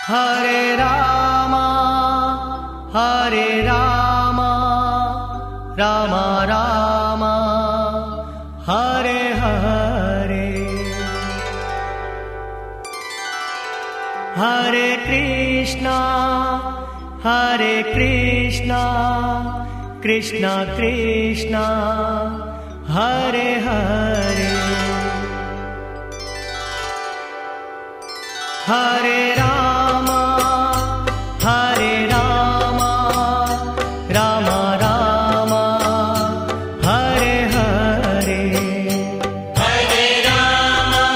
हरे रामा रामा रामा हरे हरे। हरे कृष्णा कृष्णा कृष्णा हरे हरे। हरे रामा रामा रामा हरे हरे। हरे रामा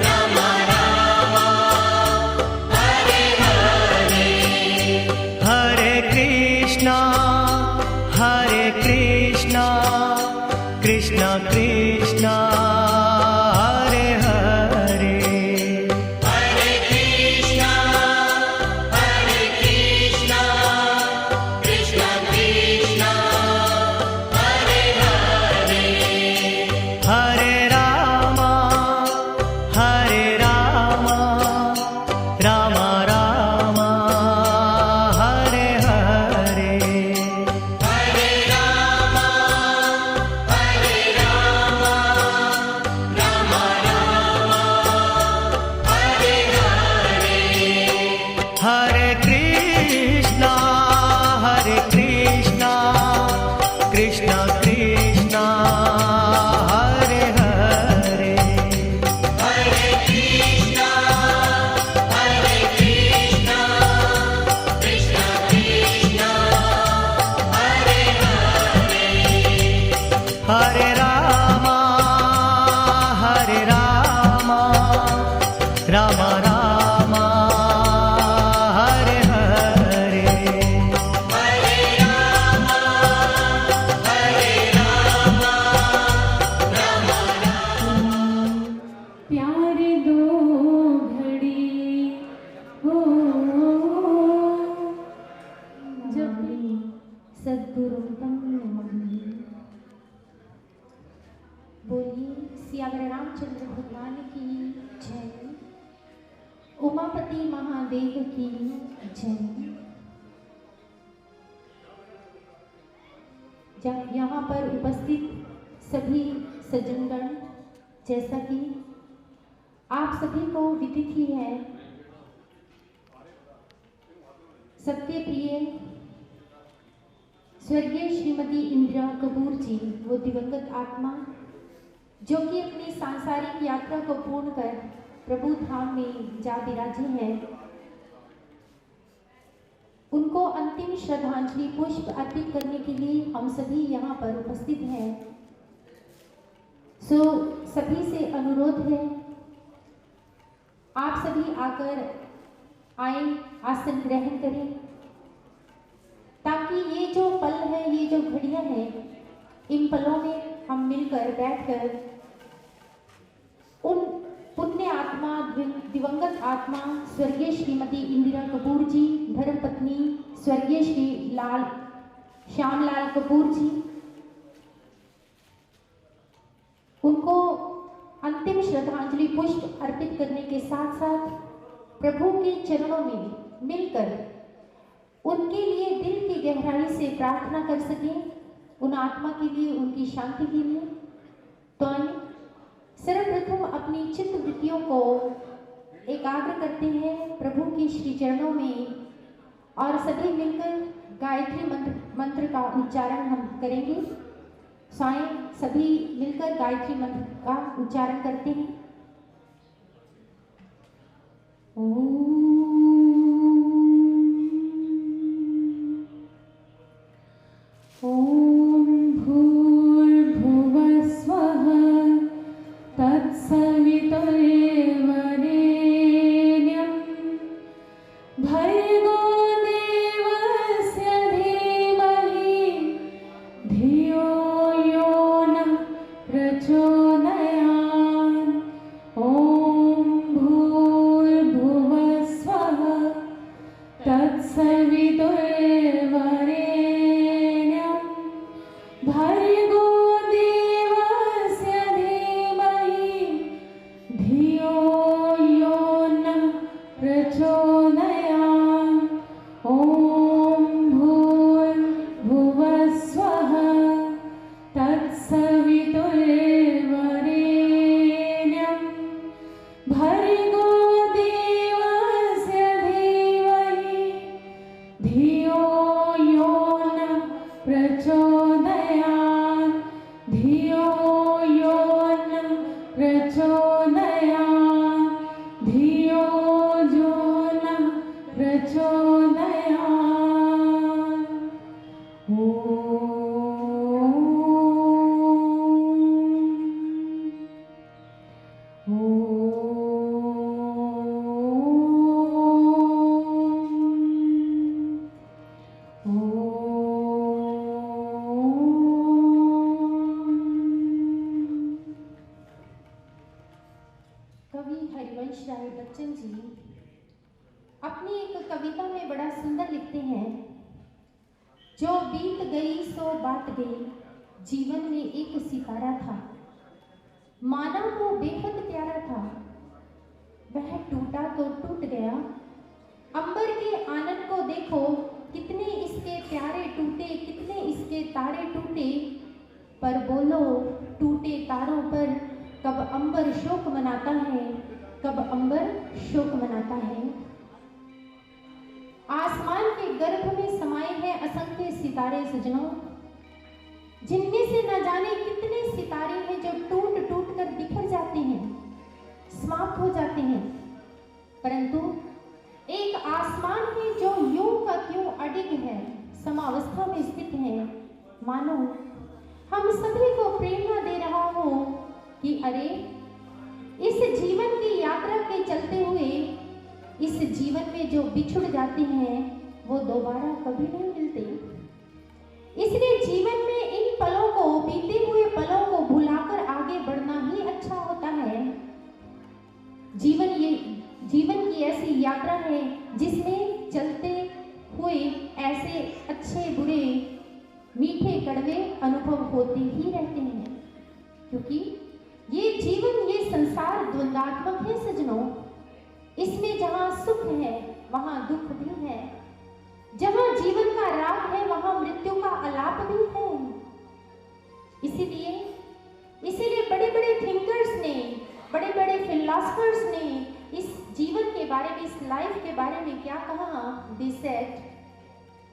रामा रामा हरे हरे। हरे कृष्णा कृष्णा कृष्णा हरे हरे। हरे कृष्णा कृष्णा कृष्णा हरे हरे। हरे रामा रामा रामा हरे हरे। हरे रामा रामा रामा हरे हरे। हरे कृष्णा कृष्णा कृष्णा हरे हरे। हरे कृष्णा कृष्णा कृष्णा हरे हरे। हरे रामा रामा रामा हरे हरे। हरे रामा रामा प्यारे दो घड़ी हो जब सद्गुरु बोलिए सियावर रामचंद्र भगवान की जय। उमापति महादेव की जय। जब यहाँ पर उपस्थित सभी सज्जनगण, जैसा कि आप सभी को विदित ही है, सबके प्रिय स्वर्गीय श्रीमती इंदिरा कपूर जी, वो दिवंगत आत्मा जो कि अपनी सांसारिक यात्रा को पूर्ण कर प्रभु धाम में जा विराजे हैं, उनको अंतिम श्रद्धांजलि पुष्प अर्पित करने के लिए हम सभी यहाँ पर उपस्थित हैं। सो सभी से अनुरोध है, आप सभी आकर आए, आसन ग्रहण करें, ताकि ये जो पल है, ये जो घड़ियां हैं, इन पलों में हम मिलकर बैठकर उन पुण्य आत्मा, दिवंगत आत्मा स्वर्गीय श्रीमती इंदिरा कपूर जी, धर्मपत्नी स्वर्गीय श्री श्यामलाल कपूर जी, उनको अंतिम श्रद्धांजलि पुष्प अर्पित करने के साथ साथ प्रभु के चरणों में मिलकर उनके लिए दिल की गहराई से प्रार्थना कर सकें, उन आत्मा के लिए, उनकी शांति के लिए। तो आइए सर्वप्रथम अपनी चित्त वृत्तियों को एकाग्र करते हैं प्रभु के श्री चरणों में और सभी मिलकर गायत्री मंत्र का उच्चारण हम करेंगे। स्वयं सभी मिलकर गायत्री मंत्र का उच्चारण करते हैं। ओम भूर्भुवः स्वः तत्सवितुर्वरेण्यं भर्गो देवस्य धीमहि धियो यो नः प्रचोदयात्। ओम भूर्भुवः कवि हरिवंश राय बच्चन जी अपनी एक कविता में बड़ा सुंदर लिखते हैं, जो बीत गई सो बात गई, जीवन में एक सितारा था, माना वो बेहद प्यारा था, वह टूटा तो टूट गया। अंबर के आनंद को देखो, कितने इसके प्यारे टूटे, कितने इसके तारे टूटे, पर बोलो टूटे तारों पर कब अंबर शोक मनाता है, कब अंबर शोक मनाता है। आसमान के गर्भ में समाये हैं असंख्य सितारे सजनों, जिनमें से न जाने कितने सितारे हैं जो टूट टूट कर बिखर जाते हैं, समाप्त हो जाते हैं, परंतु एक आसमान है जो यूं का त्यों अडिग है, समावस्था में स्थित है, मानो हम सभी को प्रेरणा दे रहा हो कि अरे इस जीवन की यात्रा के चलते हुए इस जीवन में जो बिछुड़ जाते हैं वो दोबारा कभी नहीं मिलते, इसलिए जीवन में इन पलों को, बीते हुए पलों को भुलाकर आगे बढ़ना ही अच्छा होता है। जीवन की ऐसी यात्रा है जिसमें चलते हुए ऐसे अच्छे बुरे मीठे कड़वे अनुभव होते ही रहते हैं, क्योंकि ये जीवन, ये संसार द्वंद्वात्मक है सजनों। इसमें जहाँ सुख है वहाँ दुख भी है, जहाँ जीवन का राग है वहाँ मृत्यु का आलाप भी है। इसीलिए बड़े बड़े थिंकर्स ने, बड़े बड़े फिलोसफर्स ने इस जीवन के बारे में, इस लाइफ के बारे में क्या कहा? They said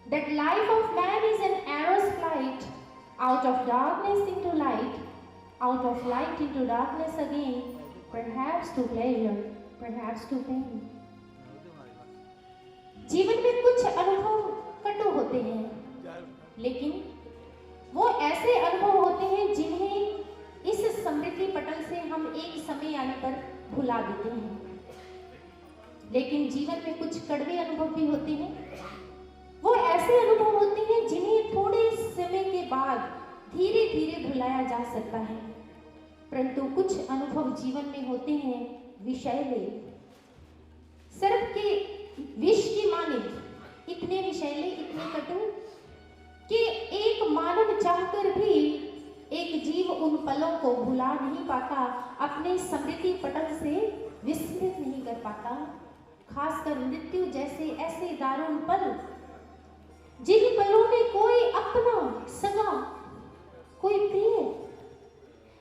that life of man is an arrow's flight out of darkness into light, out of light into darkness again, perhaps to pleasure, perhaps to pain. जीवन में कुछ अनुभव कटु होते हैं, लेकिन वो ऐसे अनुभव होते हैं जिन्हें इस स्मृति पटल से हम एक समय आने पर भुला देते हैं। लेकिन जीवन में कुछ कड़वे अनुभव भी होते हैं, वो ऐसे अनुभव होते हैं जिन्हें थोड़े समय के बाद धीरे धीरे भुलाया जा सकता है, परंतु कुछ अनुभव जीवन में होते हैं विषैले, सर्प के विष की मानित, इतने विषैले, इतने कटु कि एक मानव चाहकर भी एक जीव उन पलों को भुला नहीं पाता, अपने स्मृति पटल से विस्मृत नहीं कर पाता। खासकर मृत्यु जैसे ऐसे दारुण पल, जिन पलों में कोई अपना सगा, कोई प्रिय,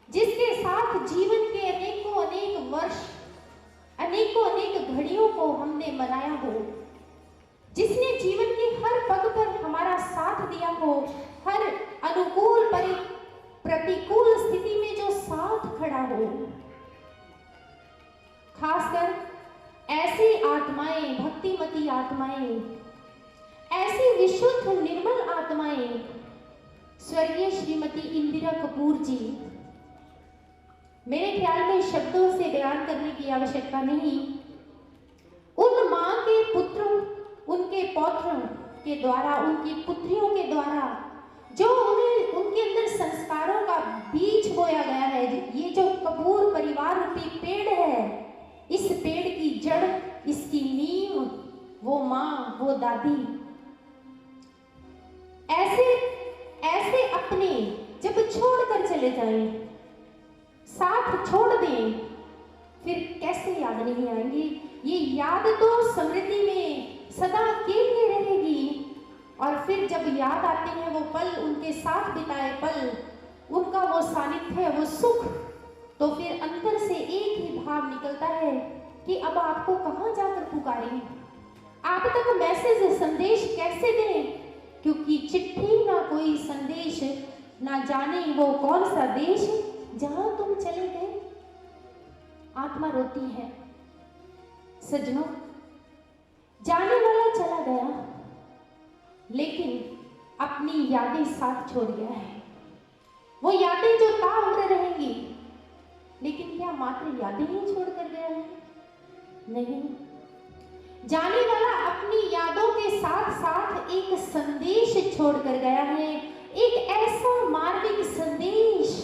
जिसके साथ जीवन के अनेकों अनेक वर्ष, अनेकों अनेक घड़ियों को हमने मनाया हो, जिसने जीवन की हर पग पर हमारा साथ दिया हो, हर अनुकूल प्रतिकूल स्थिति में जो साथ खड़ा हो। खासकर ऐसी आत्माएं, भक्तिमती आत्माएं, ऐसी विशुद्ध निर्मल आत्माएं, स्वर्गीय श्रीमती इंदिरा कपूर जी, मेरे ख्याल में शब्दों से बयान करने की आवश्यकता नहीं, उन मां के पुत्रों, उनके पौत्रों के द्वारा, उनकी पुत्रियों के द्वारा जो उन्हें, उनके अंदर संस्कारों का बीज बोया गया है, ये जो कपूर परिवार रूपी पेड़ है, इस पेड़ की जड़, इसकी नींव वो माँ, वो दादी, ऐसे अपने जब छोड़कर चले जाएं, साथ छोड़ दें, फिर कैसे याद नहीं आएंगी? ये याद तो स्मृति में सदा के लिए रहेगी, और फिर जब याद आते हैं वो पल, उनके साथ बिताए पल, उनका वो सानिध्य, वो सुख, तो फिर अंदर से एक ही भाव निकलता है कि अब आपको कहाँ जाकर पुकारें, आप तक मैसेज, संदेश कैसे दें, क्योंकि चिट्ठी ना कोई संदेश, ना जाने वो कौन सा देश जहां तुम चले गए। आत्मा रोती है सजनों, जाने वाला चला गया, लेकिन अपनी यादें साथ छोड़ गया है। वो यादें जो ताउम्र रहेंगी, लेकिन क्या मात्र यादें ही छोड़ कर गया है? नहीं, जाने वाला अपनी यादों के साथ साथ एक संदेश छोड़ कर गया है, एक ऐसा मार्मिक संदेश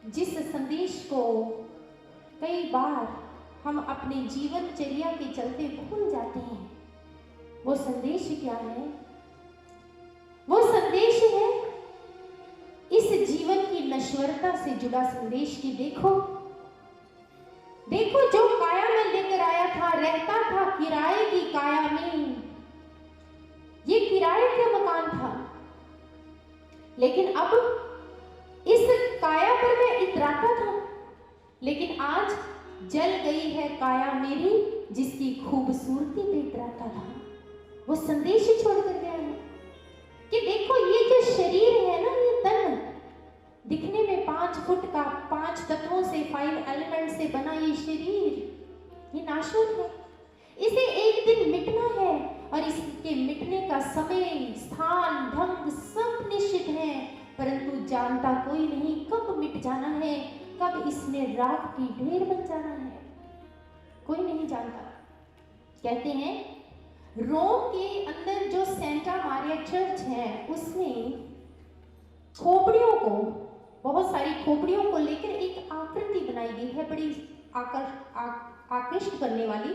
जिस संदेश को कई बार हम अपने जीवनचर्या के चलते भूल जाते हैं। वो संदेश क्या है? वो संदेश है इस जीवन की नश्वरता से जुड़ा संदेश की देखो जो काया में लेकर आया था, रहता था किराए की काया में। ये किराए का मकान था, लेकिन अब इस काया पर मैं इतराता था, लेकिन आज जल गई है काया मेरी जिसकी खूबसूरती पे इतराता था। वो संदेश ही छोड़ कर गया है कि देखो ये जो शरीर है ना, ये तन दिखने में 5 फुट का 5 तत्वों से 5 एलिमेंट से बना ये शरीर, ये नाशवान है। इसे एक दिन मिटना है और इसके मिटने का समय, स्थान, ढंग सब निश्चित है, परंतु जानता कोई नहीं कब मिट जाना है, कब इसमें राख की ढेर बन जाना है, कोई नहीं जानता। कहते हैं रोम के अंदर जो सेंटा मारिया चर्च है उसमें खोपड़ियों को, बहुत सारी खोपड़ियों को लेकर एक आकृति बनाई गई है, बड़ी आकृष्ट करने वाली,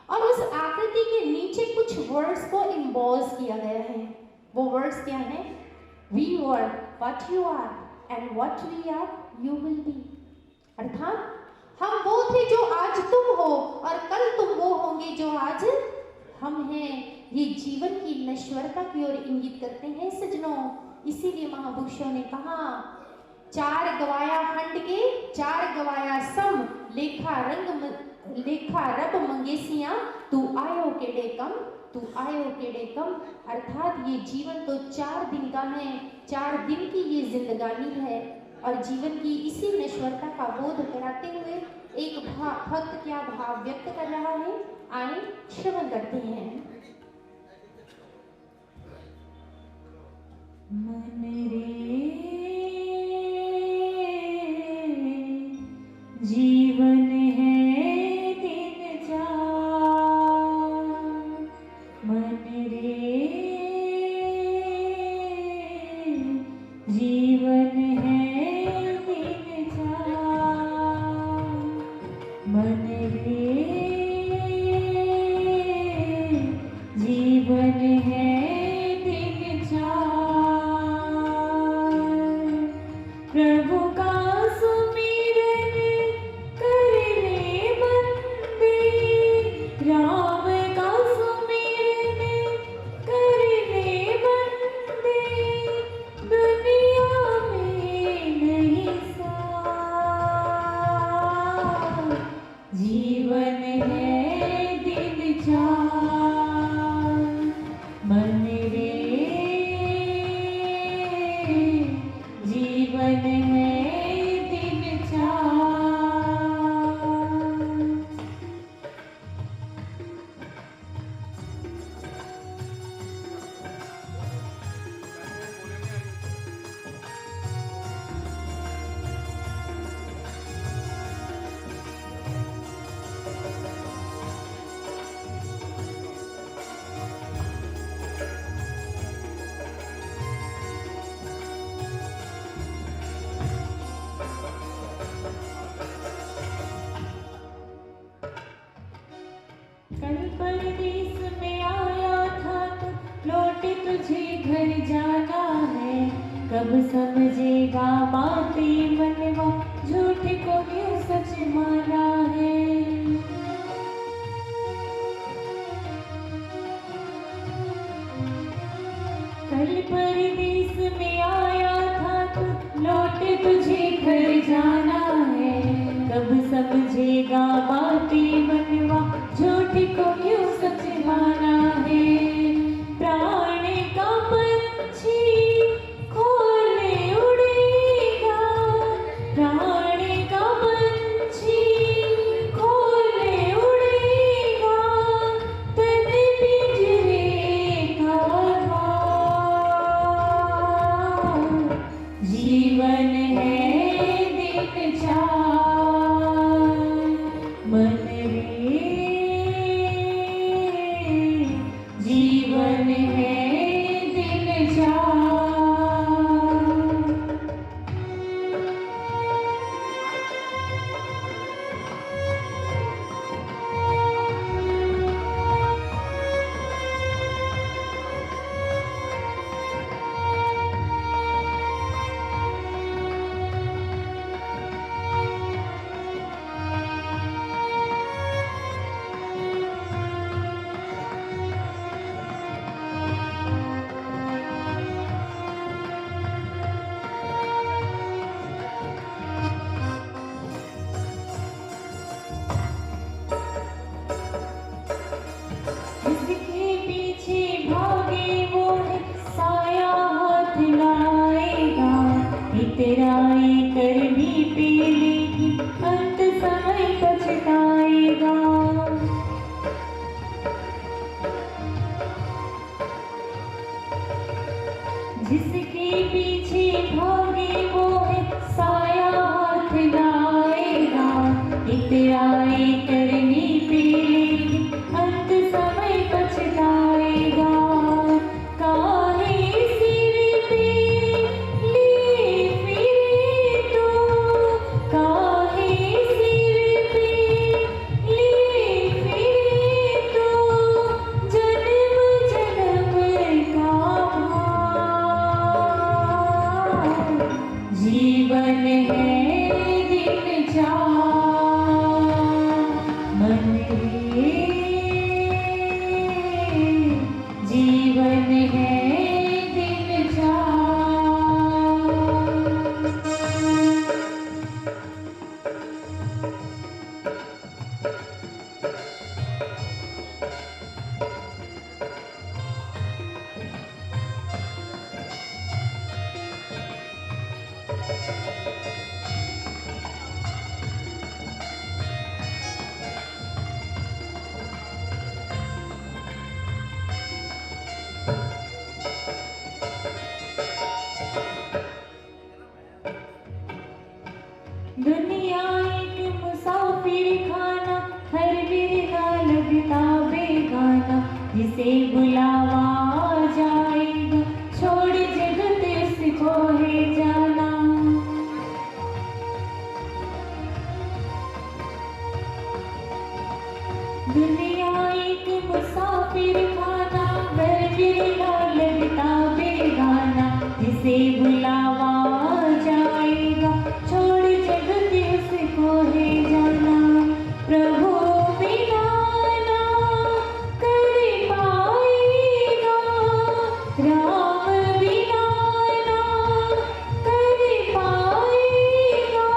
और उस आकृति के नीचे कुछ वर्ड्स को इम्बोज किया गया है। वो वर्ड्स क्या है? We were what you are and what we are you will be. अर्थात हम वो थे जो आज तुम हो और कल तुम वो होंगे जो आज हम हैं। ये जीवन की नश्वरता की ओर इंगित करते हैं सज्जनों। इसीलिए महापुरुषों ने कहा 4 गवाया हंड के 4 गवाया सम, लेखा रब मंगेसिया, तू आयो केड़े कम, तू आयो केड़े कम। अर्थात ये जीवन तो 4 दिन का है, 4 दिन की ये जिंदगानी है, और जीवन की इसी नश्वरता का बोध कराते हुए एक भक्त क्या भाव व्यक्त कर रहा है, आए श्रवण करते हैं। मन रे जीवन है दिन चार, मन रे जीवन है दिन चार, मन रे जीवन है दिन चार। प्रभु का सुमिरन कर ले बंदे, राम का सुमिरन कर ले बंदे, दुनिया में नहीं सार, जीवन है दिन चार, मन रे जीवन है दिन चार। कल परदेस में आया था तो लौट तुझे घर जाना है, कब समझेगा बातें मनवा, झूठ को क्यों सच माना है। कल परदेस में आया था तो लौट तुझे घर जाना है, कब समझेगा बातें मनवा, झूठ को क्यों सच माना है। प्राण का पंछी खोले उड़ेगा, प्राण का पंछी खोले उड़ेगा, तन पिंजरे का भार, जीवन है दिन चार, मन रे जीवन है दिन चार। बुराई करनी पे लेकिन अंत समय पछताएगा। काहे सिर पे लिए फिरे तो, काहे सिर पे लिए फिरे तो, जन्म जन्म का भार। जीवन है दिन चार मन रे, जीवन है दिन चार। दुनिया एक मुसाफिर खाना, हर बिरहा लगता बेगाना। जिसे बुलावा आ जाएगा, छोड़ जगत उसको है जाना। दुनिया एक मुसाफिर खाना, हर बिरहा लगता बेगाना। जिसे बुलावा आ जाएगा, छोड़ जगत उसको है जाना। प्रभु बिना ना कर पाएगा, राम बिना ना कर पाएगा।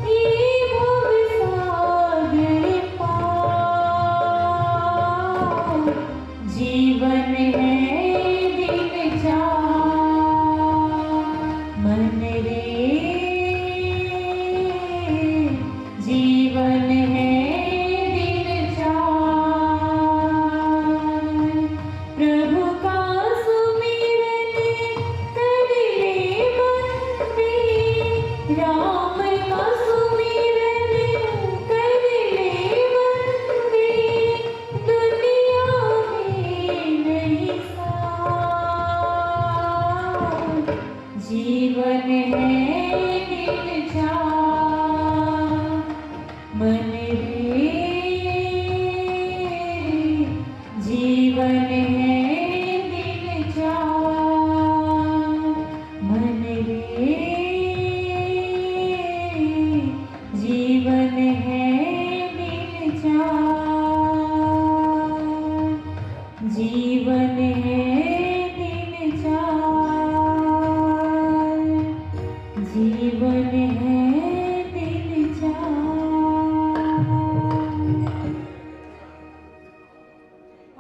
ये भव सागर पार। जीवन है दिन चार मन रे, जीवन है दिन चार। प्रभु का सुमिरन कर ले मन में, राम का सुमिरन कर ले मन में। दुनिया में नहीं सार। जीवन है दिन चार मन रे, जीवन है दिन चार मन रे, जीवन है दिन चार, जीवन है दिन चार, जीवन है दिन चार।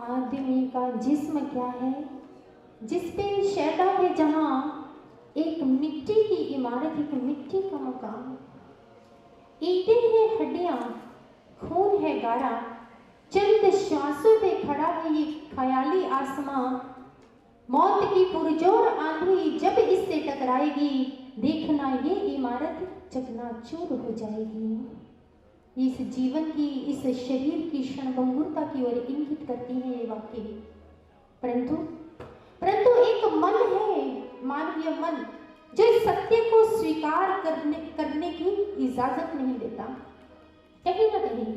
आदमी का जिस्म क्या है, जिस पे शैदा है जहां, एक मिट्टी की इमारत, एक मिट्टी का मकान। ईंटें हैं हड्डियां, खून है गारा, चंद श्वासों पे खड़ा है ये ख्याली आसमां। मौत की पुरजोर आंधी जब इससे टकराएगी, देखना ये इमारत चकनाचूर हो जाएगी। इस जीवन की, इस शरीर की क्षणभंगुरता की ओर इंगित करती है ये वाक्य। परंतु एक मन है, मानवीय मन, जो इस सत्य को स्वीकार करने की इजाजत नहीं देता। कहीं ना कहीं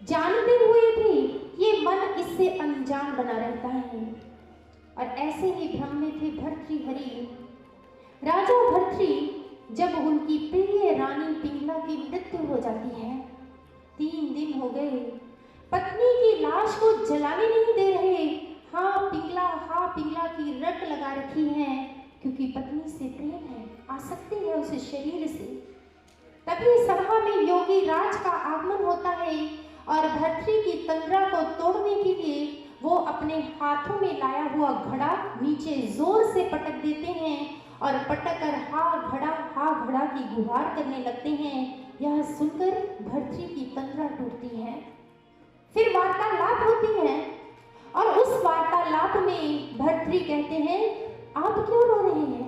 जानते हुए भी ये मन इससे अनजान बना रहता है। और ऐसे ही भ्रम में थे भर्तृहरि। राजा भर्तृ, जब उनकी प्रिय रानी पिंगला की मृत्यु हो जाती है, 3 दिन हो गए, पत्नी की लाश को जलाने नहीं दे रहे। हाँ पिंगला की रट लगा रखी है, क्योंकि पत्नी से प्रेम है, आसक्ति है उस शरीर से। तभी सभा में योगी राज का आगमन होता है और भर्तृ की तंद्रा को तोड़ने के लिए वो अपने हाथों में लाया हुआ घड़ा नीचे जोर से पटक देते हैं और पटक कर हा घड़ा की गुहार करने लगते हैं। यह सुनकर भर्तृ की तंद्रा टूटती है। फिर वार्तालाप होती है और उस वार्तालाप में भर्तृ कहते हैं, आप क्यों रो रहे हैं?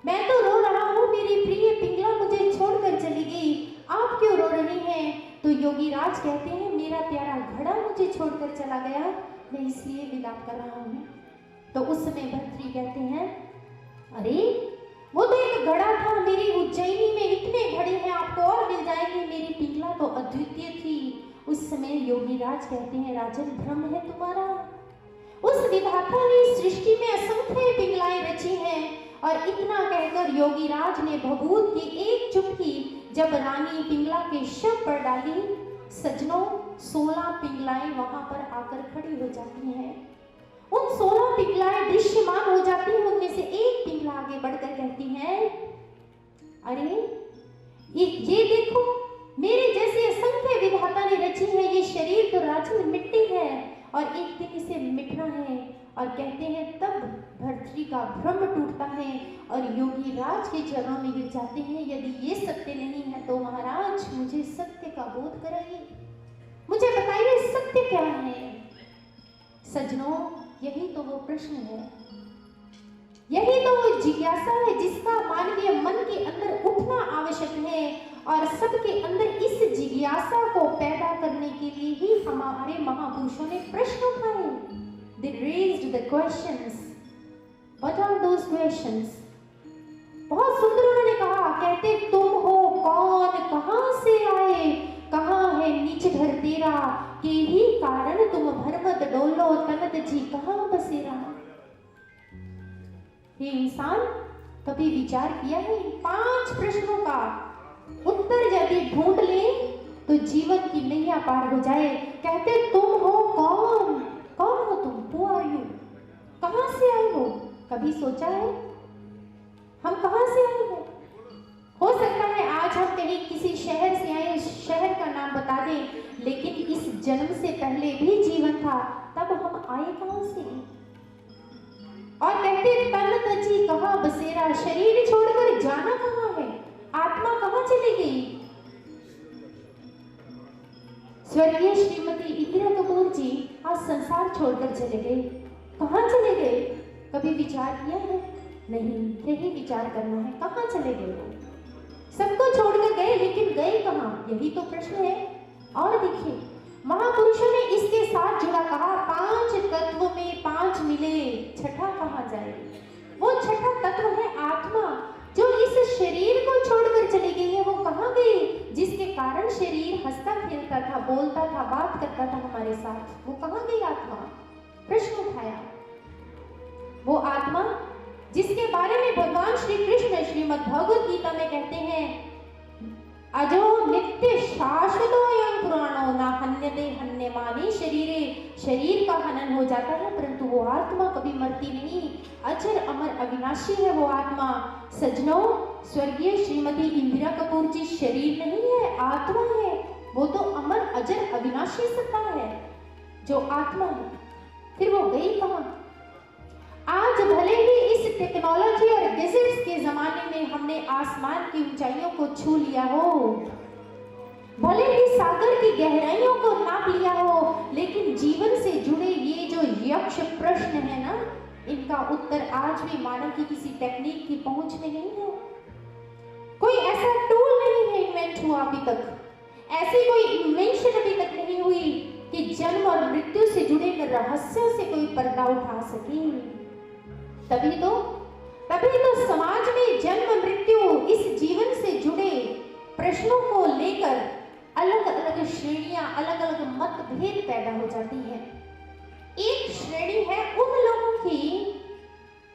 मैं तो रो रहा हूँ, मेरी प्रिय पिंगला मुझे छोड़कर चली गई, आप क्यों रो रहे हैं? तो योगीराज राज कहते हैं मेरा प्यारा घड़ा मुझे छोड़कर चला गया, मैं इसलिए विलाप कर रहा हूँ। तो उस समय भर्तृ कहते हैं अरे वो तो एक घड़ा था, मेरी उज्जैनी में इतने घड़े हैं, आपको और मिल जाएंगे, मेरी पिंगला तो अद्वितीय थी। उस समय योगी राज कहते हैं राजन भ्रम है तुम्हारा, उस विधाता ने सृष्टि में असंख्य पिंगलाएं रची हैं। और इतना कहकर योगी राज ने भभूत की एक चुटकी जब रानी पिंगला के शव पर डाली, सजनों 16 पिंगलाएं वहां पर आकर खड़ी हो जाती हैं। उन 16 पिंगलाएं दृश्यमान हो जाती हैं। उनमें से एक पिंगला आगे बढ़कर कहती है अरे ये देखो, मेरे जैसे असंख्य विधाता ने रची है, ये शरीर तो राजन मिट्टी है और एक दिन इसे मिटना है। और कहते हैं तब भर्तृ का भ्रम टूटता है और योगी राज के चरणों में गिर जाते हैं, यदि ये सत्य नहीं है तो महाराज मुझे सत्य का बोध कराइए, मुझे बताइए सत्य क्या है। सज्जनों, यही तो वो प्रश्न है, यही तो वो जिज्ञासा है जिसका मानवीय मन के अंदर उठना आवश्यक है। और सबके अंदर इस जिज्ञासा को पैदा करने के लिए ही हमारे महापुरुषों ने प्रश्न उठाए। They raised the questions. What are those questions? बहुत सुंदर उन्होंने कहा, कहते तुम हो कौन, कहां से आए, कहां है नीच घर तेरा, के ही कारण तुम भरमत डोलो, तनत जी कहां बसेरा। हे इंसान, कभी विचार किया है 5 प्रश्नों का उत्तर यदि ढूंढ ले तो जीवन की नैया पार हो जाए। कहते तुम हो कौन, कौन हो तुम, हु आर यू, कहां से आए हो, कभी सोचा है हम कहां से आए हैं? हो सकता है आज हम कहीं किसी शहर से आए, शहर का नाम बता दें, लेकिन इस जन्म से पहले भी जीवन था, तब हम आए कहां से? और कहते तन तजी कहां बसेरा, शरीर छोड़कर जाना कहां है, आत्मा कहां चली गई। स्वर्गीय श्रीमती इंदिरा कपूर जी आज संसार छोड़कर चले गए, कहां चले गए, कभी विचार किया है? नहीं, यही विचार करना है, कहां चले गए वो, सबको छोड़कर गए, लेकिन गए कहां, यही तो प्रश्न है। और देखिए महापुरुषों ने इसके साथ जुड़ा कहा 5 तत्व में 5 मिले, छठा कहां जाए, वो छठा तत्व है आत्मा, जो इस शरीर को छोड़कर चली गई है। वो कहां गई, जिसके कारण शरीर हंसता खेलता था, बोलता था, बात करता था हमारे साथ, वो कहां गई आत्मा, प्रश्न उठाया। वो आत्मा जिसके बारे में भगवान श्री कृष्ण श्रीमद् भगवद गीता में कहते हैं अजो नित्य शाश्वतो अयं पुराणो न हन्यते हन्यमाने शरीरे, शरीर का हनन हो जाता है परंतु वो आत्मा कभी मरती नहीं, अजर अमर अविनाशी है वो आत्मा। सज्जनों, स्वर्गीय श्रीमती इंदिरा कपूर जी शरीर नहीं है, आत्मा है, वो तो अमर अजर अविनाशी सत्ता है जो आत्मा है। फिर वो गई कहां? आज भले ही इस टेक्नोलॉजी और गैजेट्स के जमाने में हमने आसमान की ऊंचाइयों को छू लिया हो, भले ही सागर की गहराइयों को नाप लिया हो, लेकिन जीवन से जुड़े ये जो यक्ष प्रश्न है ना, इनका उत्तर आज भी मानव की किसी टेक्निक की पहुंच में नहीं है। कोई ऐसा टूल नहीं है इन्वेंट हुआ अभी तक, ऐसी कोई इन्वेंशन अभी तक नहीं हुई कि जन्म और मृत्यु से जुड़े रहस्यों से कोई पर्दा उठा सके। तभी तो समाज में जन्म मृत्यु इस जीवन से जुड़े प्रश्नों को लेकर अलग अलग श्रेणियां, अलग अलग मतभेद पैदा हो जाती है। एक श्रेणी है उन लोगों की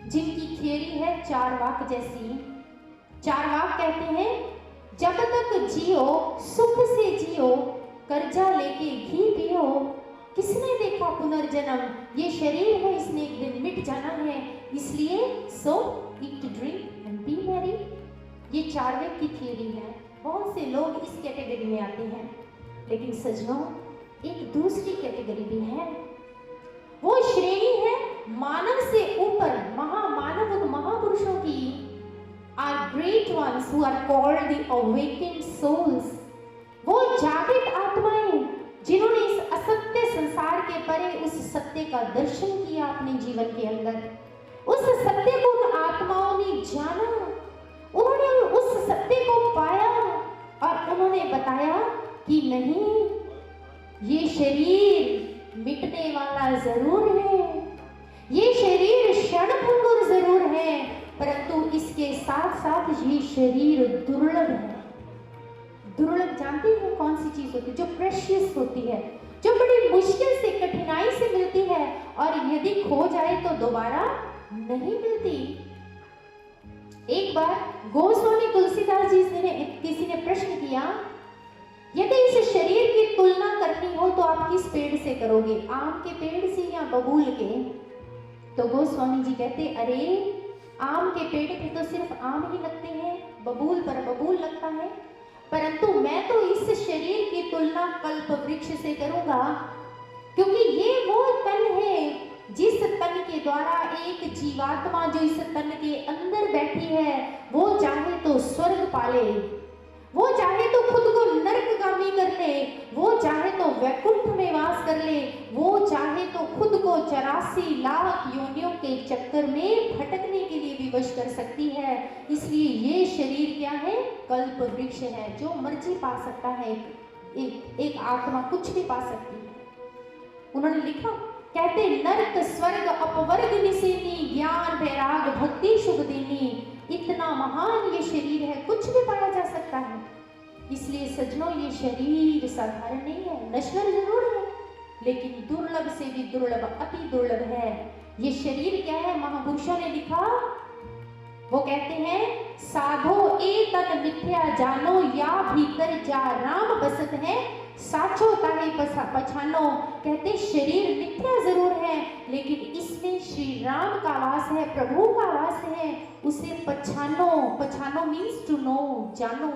जिनकी थियरी है 4 वाक जैसी। 4 वाक कहते हैं जब तक जियो सुख से जियो, कर्जा लेके घी पियो, किसने देखा पुनर्जन्म, ये शरीर है इसने एक दिन मिट जाना है, इसलिए so eat drink and be merry. ये 4 वाक की थियरी है, बहुत से लोग इस कैटेगरी में आते हैं। लेकिन सज्जनों, एक दूसरी कैटेगरी भी है, वो श्रेणी है मानव से ऊपर, महामानव, उन महापुरुषों की, are great ones who are called the awakened souls. वो जागृत आत्माएं जिन्होंने इस असत्य संसार के परे उस सत्य का दर्शन किया अपने जीवन के अंदर, उस सत्य को उन आत्माओं ने जाना, उन्होंने उस सत्य को पाया और उन्होंने बताया कि नहीं, शरीर मिटने वाला जरूर है, ये शरीर क्षणभंगुर जरूर है, परंतु इसके साथ साथ ये शरीर दुर्लभ है। दुर्लभ जानते हैं कौन सी चीज होती है? जो प्रेशियस होती है, जो बड़ी मुश्किल से कठिनाई से मिलती है और यदि खो जाए तो दोबारा नहीं मिलती। एक बार गोस्वामी तुलसीदास जी ने किसी ने प्रश्न किया, यदि इस शरीर की तुलना करनी हो तो आप किस पेड़ से करोगे, आम के पेड़ से या बबूल के? तो गोस्वामी जी कहते, अरे आम के पेड़ पे तो सिर्फ आम ही लगते हैं, बबूल पर बबूल लगता है, परंतु मैं तो इस शरीर की तुलना कल्प वृक्ष से करूंगा, क्योंकि ये वो तन है जिस तन के द्वारा एक जीवात्मा जो इस तन के अंदर बैठी है वो चाहे तो स्वर्ग पाले, वो चाहे तो खुद को नरकगामी कर ले, वो चाहे तो वैकुंठ में वास कर ले, वो चाहे तो खुद को 84 लाख योनियों के चक्कर में भटकने के लिए भी वश कर सकती है। इसलिए ये शरीर क्या है? कल्प वृक्ष है, जो मर्जी पा सकता है। एक आत्मा कुछ भी पा सकती है। उन्होंने लिखा, कहते नरक स्वर्ग अपवर्ग निसेनी, ज्ञान वैराग भक्ति शुभ देनी, इतना महान ये शरीर है, कुछ भी पाया जा सकता है। इसलिए सज्जनों, ये शरीर साधारण नहीं है, नश्वर जरूर है, लेकिन दुर्लभ से भी दुर्लभ, अति दुर्लभ है। ये शरीर क्या है? महापुरुषों ने लिखा, वो कहते हैं, साधो ए तन मिथ्या जानो, या भीतर जा राम बसत है, साचो ताहे पछानो। कहते शरीर मिथ्या जरूर है, लेकिन इसमें श्री राम का वास है, प्रभु का वास है, उसे पछानो। पछानो मीन्स टू नो, जानो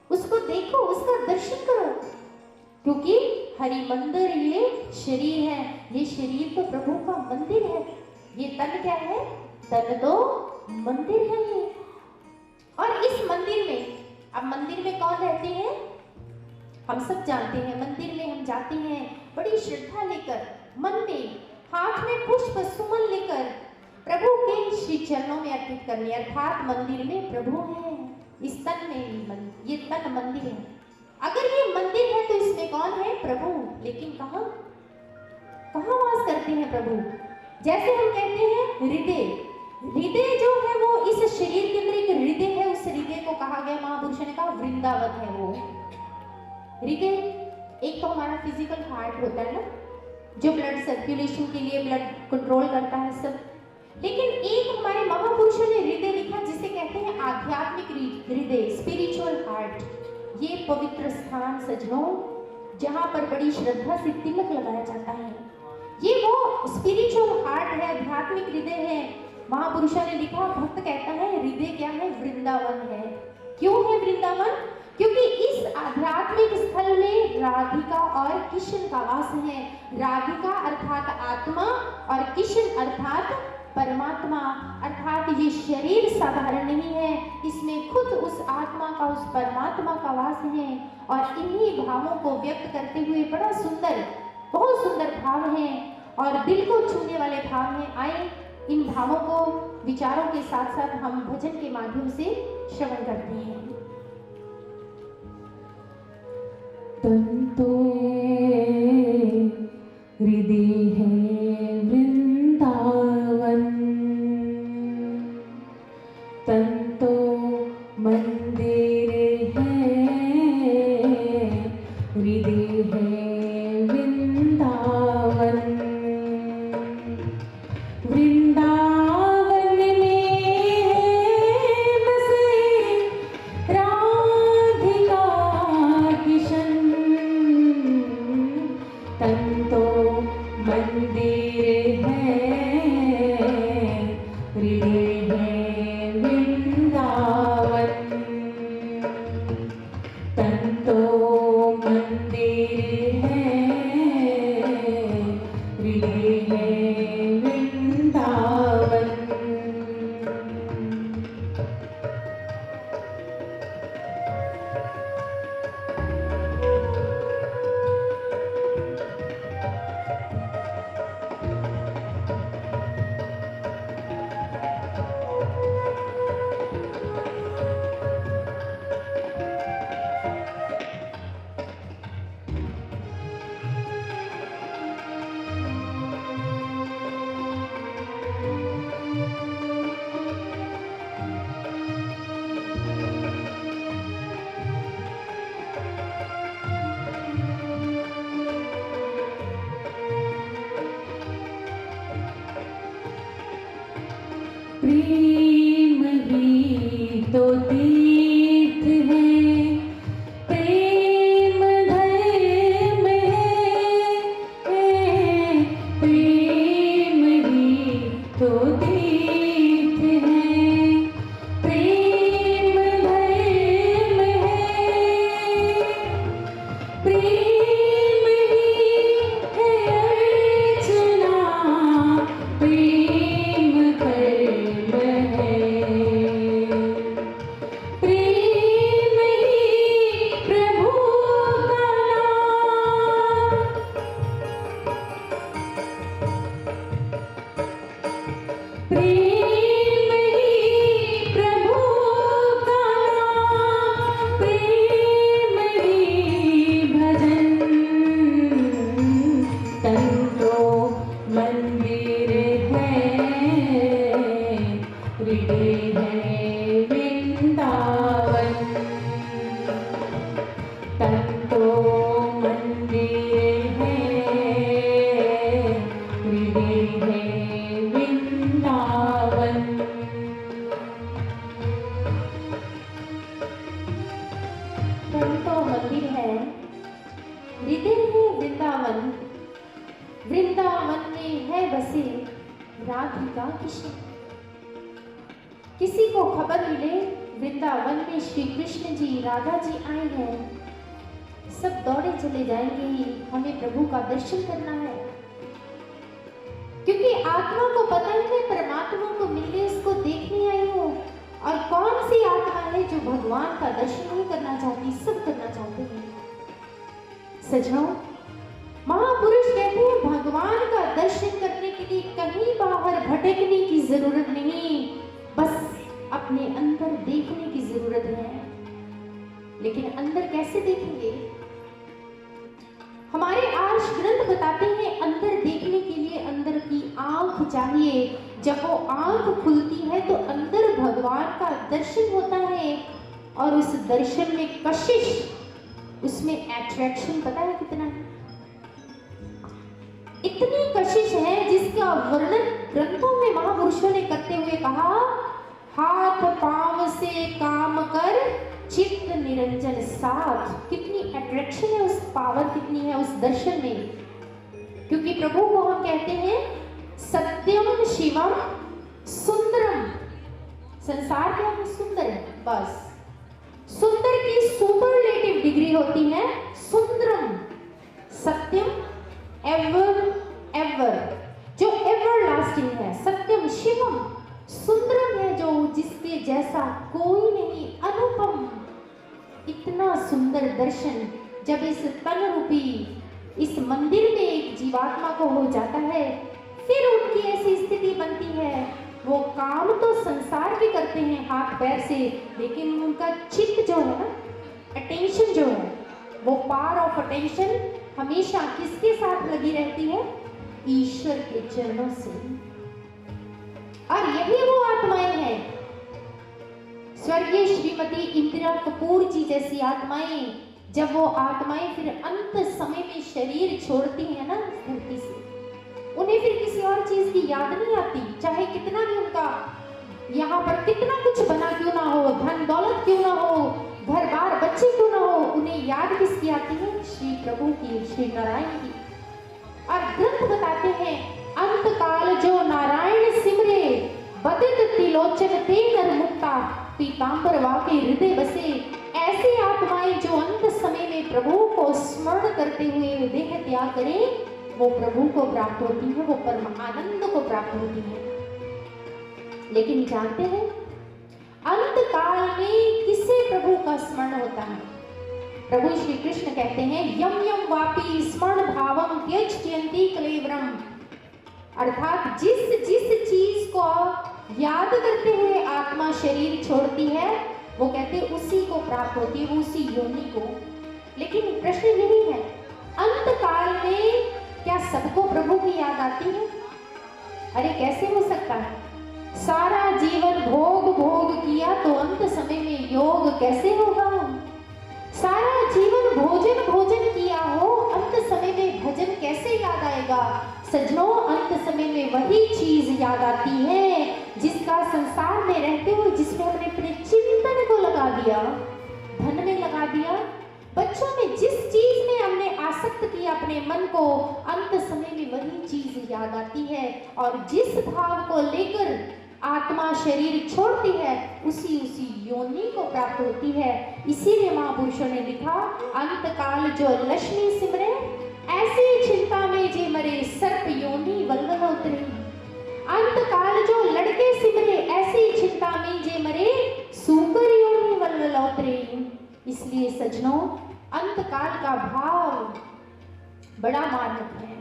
उसको देखो, उसका दर्शन करो, क्योंकि हरि मंदिर ये शरीर है, ये शरीर तो प्रभु का मंदिर है। ये तन क्या है? तन तो मंदिर है ये। और इस मंदिर में, अब मंदिर में कौन रहते हैं? हम सब जानते हैं, मंदिर में हम जाते हैं बड़ी श्रद्धा लेकर, मन में हाथ में पुष्प सुमन लेकर प्रभु के श्री चरणों में अर्पित करने, अर्थात मंदिर में प्रभु है, इस तन में ये तन मंदिर है। अगर ये मंदिर है तो इसमें कौन है? प्रभु। लेकिन कहाँ वास करते हैं प्रभु? जैसे हम कहते हैं हृदय जो है वो इस शरीर के अंदर एक हृदय है, उस हृदय को कहा गया, महापुरुषों ने कहा वृंदावन है वो हृदय। एक तो हमारा फिजिकल हार्ट होता है ना, जो ब्लड सर्कुलेशन के लिए ब्लड कंट्रोल करता है सब, लेकिन एक हमारे महापुरुषों ने हृदय लिखा जिसे कहते हैं आध्यात्मिक हृदय, स्पिरिचुअल हार्ट। ये पवित्र स्थान सज्जनों, जहाँ पर बड़ी श्रद्धा से तिलक लगाया जाता है, ये वो स्पिरिचुअल हार्ट है, आध्यात्मिक हृदय है। महापुरुषों ने लिखा, भक्त कहता है हृदय क्या है? वृंदावन है। क्यों है वृंदावन? क्योंकि इस आध्यात्मिक स्थल में राधिका और कृष्ण का वास है। राधिका अर्थात आत्मा और कृष्ण अर्थात परमात्मा। अर्थात ये शरीर साधारण नहीं है, इसमें खुद उस आत्मा का, उस परमात्मा का वास है। और इन्हीं भावों को व्यक्त करते हुए बड़ा सुंदर, बहुत सुंदर भाव हैं और दिल को छूने वाले भाव हैं। आए इन भावों को, विचारों के साथ साथ हम भजन के माध्यम से श्रवण करते हैं। तंतो हृदय है वृंदावन, तंतो मंदिर है, हृदय है वृंदावन। वृंदावन में बसे राधिका कृष्ण, तंतो मंदिर है, हृदय है वृंदावन। तंतो मंदिर है, प्रेम ही तो तीर्थ है, प्रेम धर्म है, प्रेम ही तो तीर्थ है, प्रेम धर्म है, प्रेम ही है अर्चना, प्रेम कर्म है, प्रेम ही प्रभु का नाम, प्रेम ही प्रभु का नाम, प्रेम ही भजन, तन तो मंदिर है, हृदय है वृंदावन, तन तो मंदिर है, हृदय है वृंदावन। तन तो मंदिर है, हृदय है वृंदावन, वृंदावन में है बसे राधिका कृष्ण। किसी को खबर मिले वृंदावन में श्री कृष्ण जी राधा जी आए हैं, सब दौड़े चले जाएंगे, हमें प्रभु का दर्शन करना है, क्योंकि आत्मा को पता है मैं परमात्मा को मिलने उसको देखने आई हूँ। और कौन सी आत्मा है जो भगवान का दर्शन नहीं करना चाहती, सब करना चाहते हैं। सजनों, महापुरुष कहते हैं भगवान का दर्शन करने के लिए कहीं बाहर भटकने की जरूरत नहीं, बस अपने अंदर देखने की जरूरत है। लेकिन अंदर कैसे देखेंगे? हमारे आर्ष ग्रंथ बताते हैं अंदर देखने के लिए अंदर की आंख चाहिए। जब वो आंख खुलती है तो अंदर भगवान का दर्शन होता है, और उस दर्शन में कशिश, उसमें अट्रैक्शन पता है कितना है? इतनी कशिश है जिसका वर्णन ग्रंथों में महापुरुषों ने करते हुए कहा, हाथ पांव से काम कर चित्त निरंजन साथ। कितनी अट्रैक्शन है उस पावर, कितनी है उस दर्शन में। क्योंकि प्रभु को हम कहते हैं सत्यम शिवम सुंदरम। संसार क्या है? सुंदर है, बस। सुंदर की सुपरलेटिव डिग्री होती है सुंदरम। सत्यम एवर एवर, जो एवर लास्टिंग है। सत्यम शिवम, सुंदरम है जो जिसके जैसा कोई नहीं, अनुपम। इतना सुंदर दर्शन जब इस तन रूपी इस मंदिर में एक जीवात्मा को हो जाता है, फिर उनकी ऐसी स्थिति बनती है, वो काम तो संसार भी करते हैं हाथ पैर से, लेकिन उनका चित्त जो है ना, अटेंशन जो है, वो पावर ऑफ अटेंशन हमेशा किसके साथ लगी रहती है? ईश्वर के चरणों से। और यही वो आत्माएं हैं, स्वर्गीय श्रीमती इंदिरा कपूर जी जैसी आत्माएं। जब वो आत्माएं फिर अंत समय में शरीर छोड़ती हैं ना धरती से, उन्हें फिर किसी और चीज की याद नहीं आती, चाहे कितना भी उनका यहाँ पर कितना कुछ बना क्यों ना हो, धन दौलत क्यों ना हो, घर बार बच्चे क्यों ना हो, उन्हें याद किसकी आती है? श्री प्रभु की, श्री नारायण की। और ग्रंथ बताते हैं अंत काल जो नारायण सिमरे, बदित तिलोचन ते नर मुक्ता, पीतांबर वाके हृदय बसे। ऐसी आत्माएं जो अंत समय में प्रभु को स्मरण करते हुए देह त्याग करें, वो प्रभु को प्राप्त होती है, वो परम आनंद को प्राप्त होती है। लेकिन जानते हैं अंत काल में किसे प्रभु का स्मरण होता है? प्रभु श्री कृष्ण कहते हैं यम यम वापी स्मरण भावम त्यजत्यन्ति कलेवरम। अर्थात जिस जिस चीज को याद करते हुए आत्मा शरीर छोड़ती है, वो कहते उसी को प्राप्त होती है, उसी योनि को। लेकिन प्रश्न यही है, अंत काल में क्या सबको प्रभु की याद आती है? अरे कैसे हो सकता है? सारा जीवन भोग भोग किया तो अंत समय में योग कैसे होगा? सारा जीवन भोजन भोजन किया हो, अंत समय में भजन कैसे याद आएगा? सजनों, अंत समय में वही चीज याद आती है जिसका संसार रहते हुए जिसमें हमने अपने चिंतन को लगा दिया, धन में लगा दिया, बच्चों में जिस चीज में हमने आसक्त किया अपने मन को, अंत समय में वही चीज याद आती है और जिस भाव को लेकर आत्मा शरीर छोड़ती है उसी योनि को प्राप्त होती है। इसीलिए महापुरुषों ने लिखा, अंत काल जो लक्ष्मी सिमरे ऐसी चिंता में जे मरे सर्प योनि वल्लभ उतरे। अंत काल जो लड़के सिमरे ऐसी चिंता में जे मरे सूकर योनि वल्लभ उतरे। इसलिए सज्जनों, अंत काल का भाव बड़ा मार्मिक है।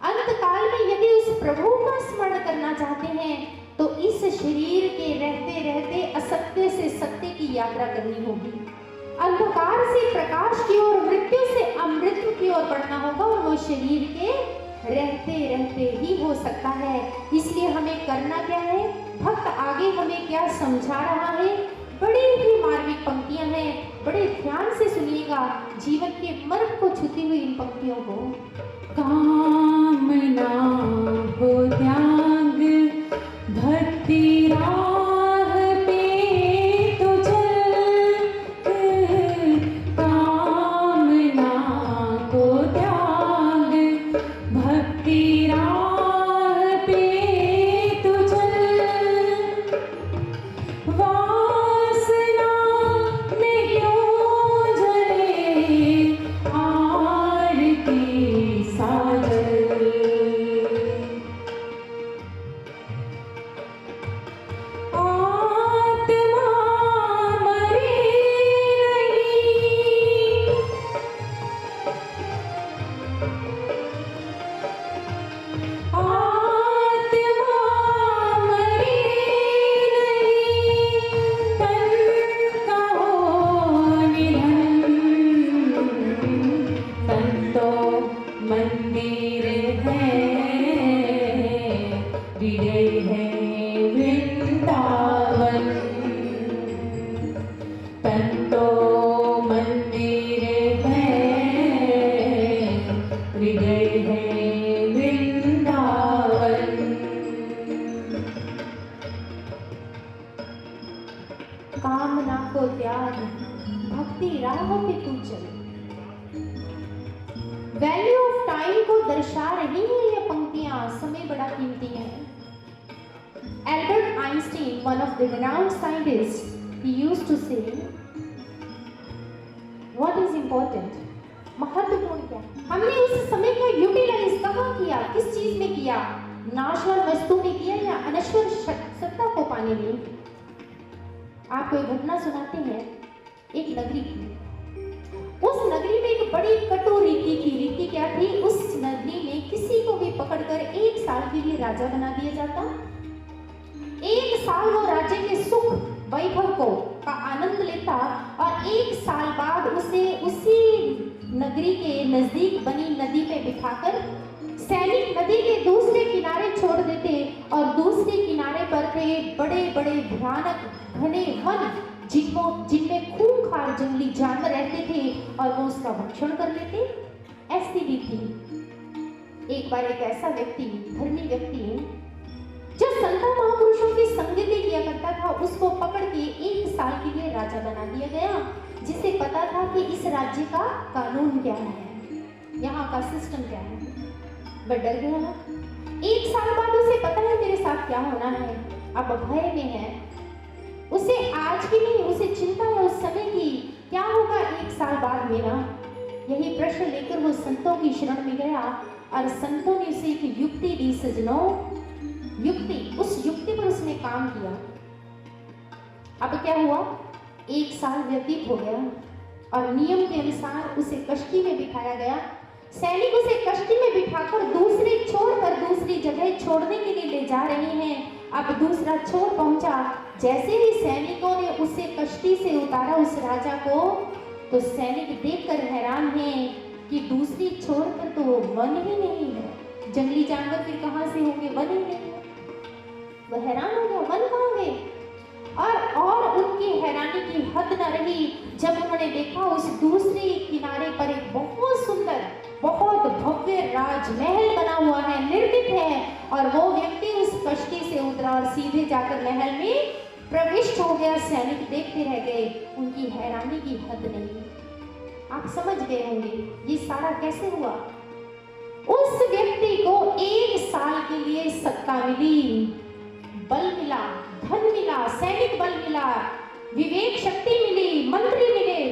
अंत काल में यदि उस प्रभु का स्मरण करना चाहते हैं तो इस शरीर के रहते रहते असत्य से सत्य की यात्रा करनी होगी, अंधकार से प्रकाश की ओर, मृत्यु से अमृत की ओर बढ़ना होगा और वो शरीर के रहते रहते ही हो सकता है। इसलिए हमें करना क्या है, भक्त आगे हमें क्या समझा रहा है, बड़ी ही मार्मिक पंक्तियां हैं, बड़े ध्यान से सुनिएगा, जीवन के मर्म को छूती हुई इन पंक्तियों को। कामना को त्याग भक्ति राह पे तो चल, कामना को त्याग भक्ति राह पे तो चल, वासना में क्यों जले आरती साजल, आत्मा मरे नहीं, आत्मा मरे नहीं, तन का हो निधन, तन तो मंदिर है, हृदय है वृंदावन, तन तो मंदिर है, हृदय है वृंदावन। कामना को त्याग भक्ति राह पे तू चल। वैल्यू ऑफ टाइम को दर्शा रही है ये पंक्तियां, समय बड़ा कीमती है। Albert Einstein, one of the renowned scientists, he used to say, what is important? महत्वपूर्ण क्या है? हमने उस समय का यूटिलाइज कहाँ किया, किस चीज में किया, नाशवान वस्तु में किया या अनश्वर सत्ता को पाने में? आपको एक घटना सुनाते हैं, एक नगरी की। उस नगरी में एक बड़ी कटु रीति थी। रीति क्या थी? उस नगरी में किसी को भी पकड़कर 1 साल के लिए राजा बना दिया जाता। 1 साल वो राज्य के सुख वैभव को का आनंद लेता और 1 साल बाद उसे उसी नगरी के नजदीक बनी नदी पे बिठाकर सैनिक नदी के दूसरे किनारे छोड़ देते और दूसरे किनारे पर थे बड़े बड़े भयानक घने वन जिनमें खूंखार जंगली जानवर रहते थे और वो उसका भक्षण कर लेते। ऐसी भी थी। एक बार एक ऐसा व्यक्ति, धर्मी व्यक्ति जो संत महापुरुषों की संगति किया करता था, उसको पकड़ के 1 साल के लिए राजा बना दिया गया, जिसे पता था कि इस राज्य का कानून क्या है, यहाँ का सिस्टम क्या है। वह डर गया। 1 साल बाद उसे पता है मेरे साथ क्या होना है, अब भय में है। उसे आज की नहीं, उसे चिंता है उस समय की, क्या होगा 1 साल बाद मेरा। यही प्रश्न लेकर वो संतों की शरण में गया और संतों ने उसे एक युक्ति दी। सजनों, युक्ति, उस युक्ति पर उसने काम किया। अब क्या हुआ, 1 साल व्यतीत हो गया और नियम के अनुसार उसे कश्ती में बिठाया गया। सैनिक उसे कश्ती में बिठाकर दूसरे छोर पर दूसरी जगह छोड़ने के लिए ले जा रहे हैं। अब दूसरा छोर पहुंचा, जैसे ही सैनिकों ने उसे कश्ती से उतारा उस राजा को, तो सैनिक देखकर हैरान हैं कि दूसरी छोर पर तो वन ही नहीं है, जंगली जानवर फिर कहां से होंगे, वन ही नहीं है। वह हैरान हो गया, वन कहां गए। और उनकी हैरानी की हद न रही जब उन्होंने देखा उस दूसरे किनारे पर एक बहुत सुंदर, बहुत भव्य राजमहल बना हुआ है, निर्मित है, और वो व्यक्ति उस कश्ती से उतरा और सीधे जाकर महल में प्रविष्ट हो गया। सैनिक देखते रह गए, उनकी हैरानी की हद नहीं। आप समझ गए होंगे ये सारा कैसे हुआ। उस व्यक्ति को 1 साल के लिए सत्ता मिली, बल मिला, धन मिला, सैनिक बल मिला, विवेक शक्ति मिली, मंत्री मिले।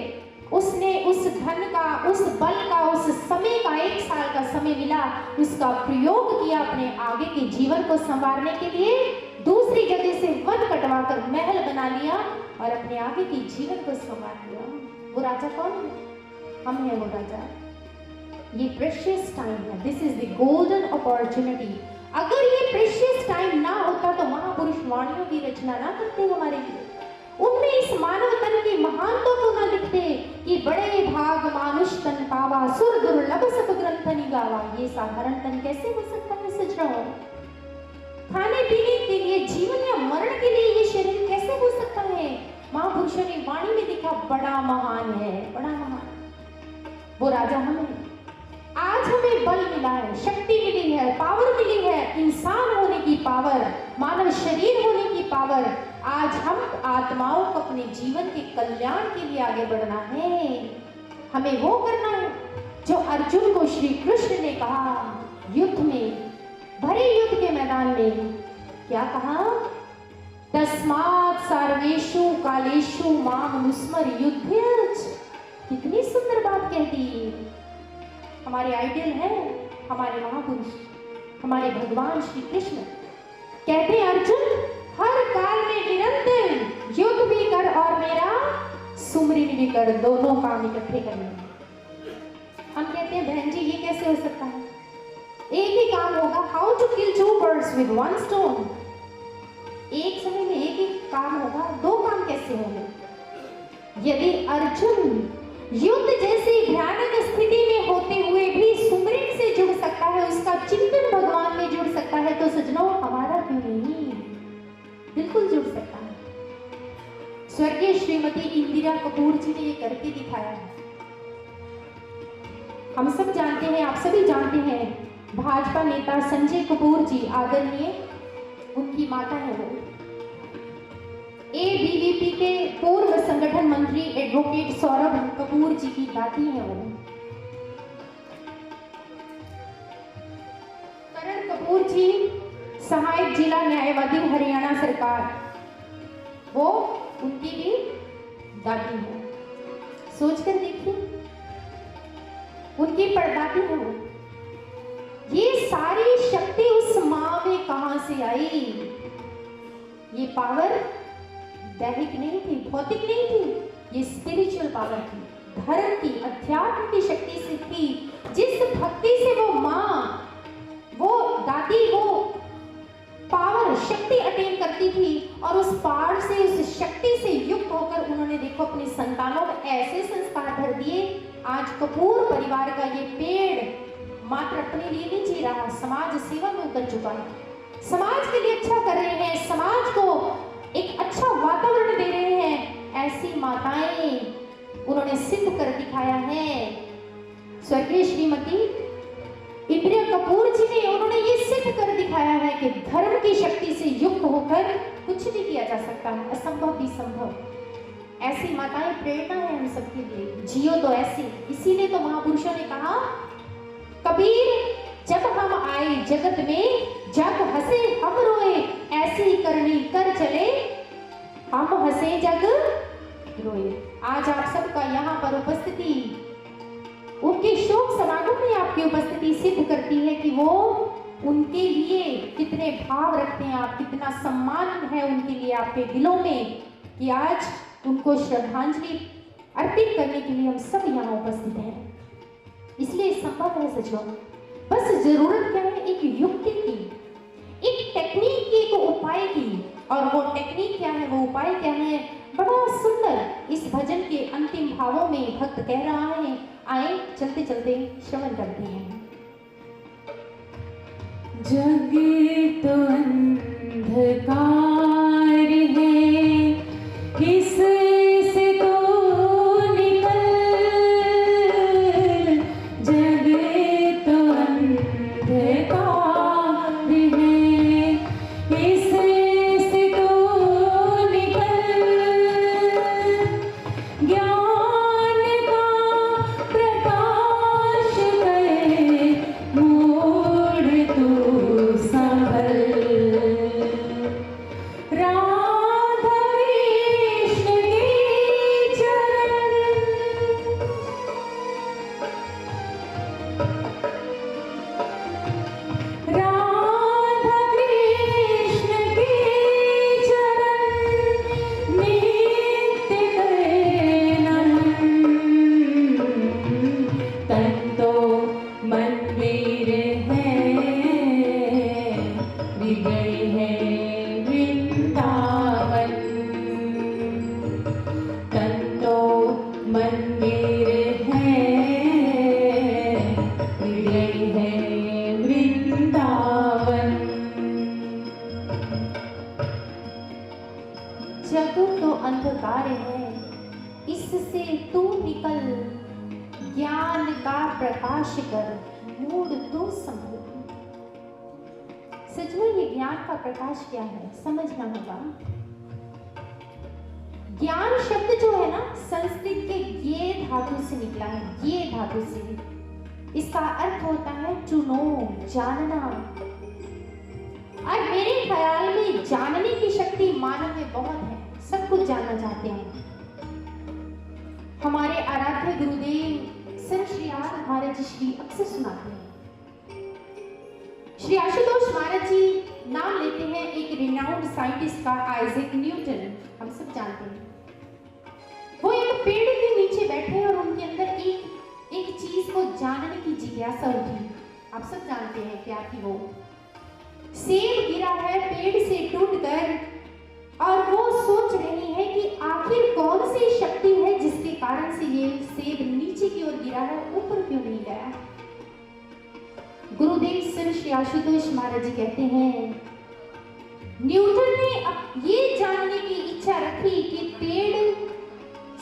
उसने उस धन का, उस बल का, उस समय का, 1 साल का समय मिला, उसका प्रयोग किया अपने आगे के जीवन को संवारने के लिए। दूसरी जगह से वन कटवाकर महल बना लिया और अपने आगे के जीवन को संवार लिया। वो राजा कौन है? हम हैं वो राजा। ये प्रेशियस टाइम है। This is the golden opportunity. अगर ये प्रेशियस टाइम ना होता तो महापुरुष वाणियों की रचना ना करते हमारे लिए। उनमें इस मानव तन की महानता को ना लिखते कि बड़े भाग मानुष तन पावा, सुर दुर्लभ सब ग्रंथ निगावा। ये साधारण तन कैसे हो सकता है सजनाओं? खाने पीने के लिए, जीवन या मरण के लिए ये शरीर कैसे हो सकता है? महापुरुषों ने वाणी में लिखा बड़ा महान है, बड़ा महान। वो राजा हमें, आज हमें बल मिला है, शक्ति मिली है, पावर मिली है, इंसान होने की पावर, मानव शरीर होने की पावर। आज हम आत्माओं को अपने जीवन के कल्याण के लिए आगे बढ़ना है। हमें वो करना है जो अर्जुन को श्री कृष्ण ने कहा युद्ध में, भरे युद्ध के मैदान में। क्या कहा? तस्मात् सर्वेषु कालेषु माम नुस्मर युध्यर्च। कितनी सुंदर बात कहती है। हमारे आइडियल है, हमारे महापुरुष, हमारे भगवान श्री कृष्ण कहते हैं अर्जुन हर काल में निरंतर युद्ध भी कर और मेरा सुमरन भी कर, दोनों काम इकट्ठे करने। हम कहते हैं बहन जी ये कैसे हो सकता है? एक ही काम होगा। How to kill 2 birds with 1 stone। एक समय में एक ही काम होगा, 2 काम कैसे होंगे? यदि अर्जुन युद्ध जैसी भयानक स्थिति में होते हुए भी सुमरन से जुड़ सकता है, उसका चिंतन भगवान में जुड़ सकता है, तो सजनों हमारा क्यों नहीं? बिल्कुल जुड़ सकता है। स्वर्गीय श्रीमती इंदिरा कपूर जी ने ये करके दिखाया है। हम सब जानते हैं, आप सभी जानते हैं, भाजपा नेता संजय कपूर जी आदरणीय, उनकी माता है वो। एबीवीपी के पूर्व संगठन मंत्री एडवोकेट सौरभ कपूर जी की दादी है वो। करण कपूर जी सहायक जिला न्यायवादी हरियाणा सरकार, वो उनकी भी दादी है। सोचकर देखिए, उनकी परदादी है वो। ये सारी शक्ति उस मां में कहां से आई? ये पावर दैहिक नहीं थी, भौतिक नहीं थी, ये स्पिरिचुअल पावर थी, धर्म की, अध्यात्म की शक्ति से थी। जिस भक्ति से वो माँ, वो दादी, वो पावर, शक्ति अटेन करती थी और उस पावर से, उस शक्ति से युक्त होकर उन्होंने देखो अपने संतानों को ऐसे संस्कार भर दिए। आज कपूर परिवार का ये पेड़ मात्र अपने लिए नहीं जी रहा, समाज सेवा में उतर चुका है। समाज के लिए अच्छा कर रहे हैं, समाज को एक अच्छा वातावरण दे रहे हैं। ऐसी माताएं उन्होंने सिद्ध कर दिखाया है। स्वर्गीय श्रीमती इंदिरा कपूर जी ने, उन्होंने ये सिद्ध कर दिखाया है कि धर्म की शक्ति से युक्त होकर कुछ भी किया जा सकता है, असंभव भी संभव। ऐसी माताएं प्रेरणा है हम सबके लिए, जियो तो ऐसी। इसीलिए तो महापुरुषों ने कहा, कबीर जब हम आए जगत में, जग हंसे हम रोए, ऐसी करनी कर चले हम हंसे जग रोए। आज आप सबका यहाँ पर उपस्थिति, उनके शोक समागम में आपकी उपस्थिति सिद्ध करती है कि वो उनके लिए कितने भाव रखते हैं आप, कितना सम्मान है उनके लिए आपके दिलों में, कि आज उनको श्रद्धांजलि अर्पित करने के लिए हम सब यहाँ उपस्थित हैं। इसलिए संभव है सचो, बस जरूरत क्या है? एक युक्ति की, एक टेक्निक की, एक उपाय की। और वो टेक्निक क्या है, वो उपाय क्या है? बड़ा सुंदर इस भजन के अंतिम भावों में भक्त कह रहा है। आए चलते चलते श्रवण करते हैं। जग तो अंधकार है, किस से तो निकल, जग तो अंधकार है, किस से तो निकल, नाश कर मूड तो संभल। सचमुच ये ज्ञान का प्रकाश क्या है समझना होगा। ज्ञान शब्द जो है ना संस्कृत के ये धातु से निकला है, ये धातु से। इसका अर्थ होता है टू नो, जानना। और मेरे ख्याल में जानने की शक्ति मानव में बहुत है, सब कुछ जानना चाहते हैं। हमारे आराध्य गुरुदेव सर श्री आशुतोष महाराज जी अक्सर सुनाते हैं। श्री आशुतोष महाराज जी नाम लेते हैं एक रिनाउंड साइंटिस्ट का, आइजैक न्यूटन, हम सब जानते हैं। वो एक पेड़ के नीचे बैठे और उनके अंदर एक चीज को जानने की जिज्ञासा उठी। आप सब जानते हैं क्या थी वो। सेब गिरा है पेड़ से टूटकर और वो सोच रही है कि आखिर कौन सी शक्ति है जिसके कारण से ये सेब नीचे की ओर गिरा है, ऊपर क्यों नहीं गया। गुरुदेव सर श्री आशुतोष महाराज जी कहते हैं न्यूटन ने ये जानने की इच्छा रखी कि पेड़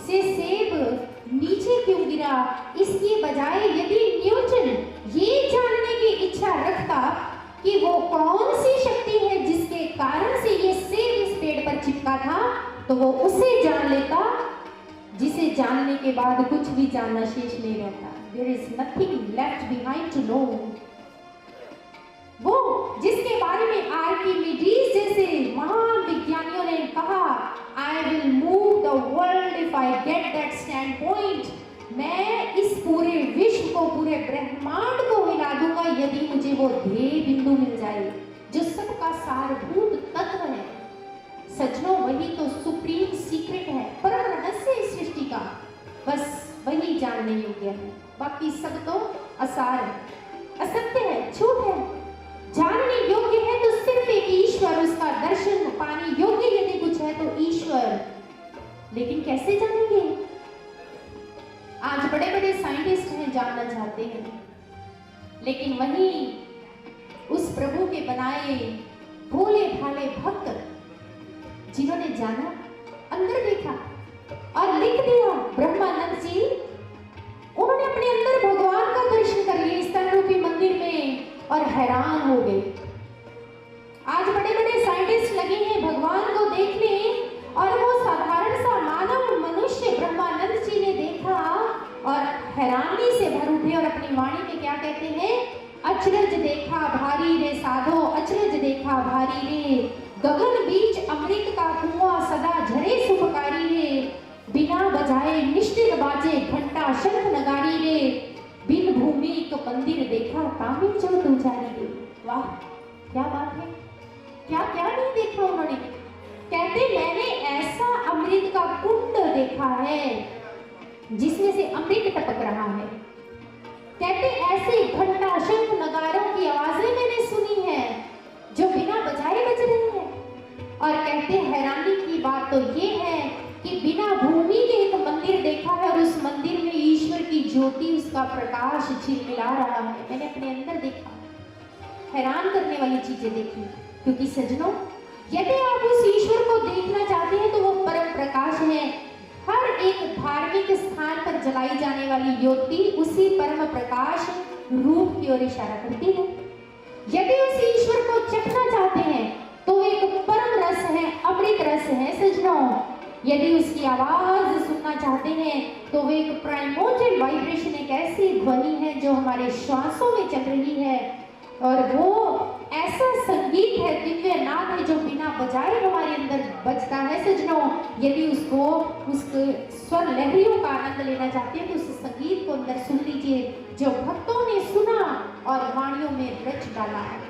से सेब नीचे क्यों गिरा, इसके बजाय यदि न्यूटन ये जानने की इच्छा रखता कि वो कौन सी शक्ति है जिसके कारण से ये सेब इस पेड़ पर चिपका था, तो वो उसे जान लेता, जिसे जानने के बाद कुछ भी जानना शेष नहीं रहता। There is nothing left behind to know। वो जिसके बारे में आर्किमिडीज जैसे महान विज्ञानियों ने कहा, I will move the world if I get that standpoint। मैं इस पूरे विश्व को, पूरे ब्रह्मांड को हिला दूंगा यदि मुझे वो ध्येय बिंदु मिल जाए जो सबका सारभूत तत्व है। सजनों वही तो सुप्रीम सीक्रेट है, परम रहस्य इस सृष्टि का, बस वही जानने योग्य है, बाकी सब तो असार है, असत्य है, झूठ है। जानने योग्य है तो सिर्फ एक ईश्वर, उसका दर्शन पाने योग्य यदि कुछ है तो ईश्वर। लेकिन कैसे जानेंगे? आज बड़े बड़े साइंटिस्ट हैं, जानना चाहते हैं, लेकिन वहीं उस प्रभु के बनाए भोले भाले भक्त जिन्होंने जाना, अंदर देखा और लिख दिया, ब्रह्मानंद जी उन्होंने अपने अंदर भगवान का दर्शन कर लिया इस तन रूपी मंदिर में और हैरान हो गए। आज बड़े बड़े साइंटिस्ट लगे हैं भगवान को देखने और वो साधारण सा मानव मनुष्य ब्रह्मानंद जी ने देखा और हैरानी से भर उठे और अपनी वाणी में क्या कहते हैं, अचरज देखा भारी रे साधो, अचरज देखा भारी रे, गगन बीच अमृत का कुआं सदा झरे सुखकारी रे, बिना बजाए निश्चित बाजे घंटा शंख नगारी रे, बिन भूमि को मंदिर देखा तामिल जो तुझारी रे। वाह क्या बात है, क्या क्या नहीं देखा उन्होंने। कहते मैंने ऐसा अमृत का कुंड देखा है जिसमें से अमृत टपक रहा है। कहते ऐसे घंटा शंख नगारों की आवाजें मैंने सुनी है जो बिना बजाए बज रही है। और कहते हैरानी की बात तो ये है कि बिना भूमि के एक मंदिर देखा है और उस मंदिर में ईश्वर की ज्योति, उसका प्रकाश झिलमिला रहा है। मैंने अपने अंदर देखा, हैरान करने वाली चीजें देखी। क्योंकि सज्जनों यदि आप उस ईश्वर को देखना चाहते हैं तो वो परम प्रकाश है। हर एक धार्मिक स्थान पर जलाई जाने वाली ज्योति उसी परम प्रकाश रूप की ओर इशारा करती है। यदि उस ईश्वर को चखना चाहते हैं तो वो एक परम रस है, अमृत रस है सज्जनों। यदि उसकी आवाज सुनना चाहते हैं तो वो एक प्राइमोर्डियल वाइब्रेशन, एक ऐसी ध्वनि है जो हमारे श्वासों में चल रही है और वो ऐसा संगीत है, दिव्य नाद है जो बिना बजाए हमारे अंदर बजता है सज्जनों। यदि उसको उस स्वर लहरियों का आनंद लेना चाहते हैं तो उस संगीत को अंदर सुन लीजिए जो भक्तों ने सुना और वाणियों में रच डाला है।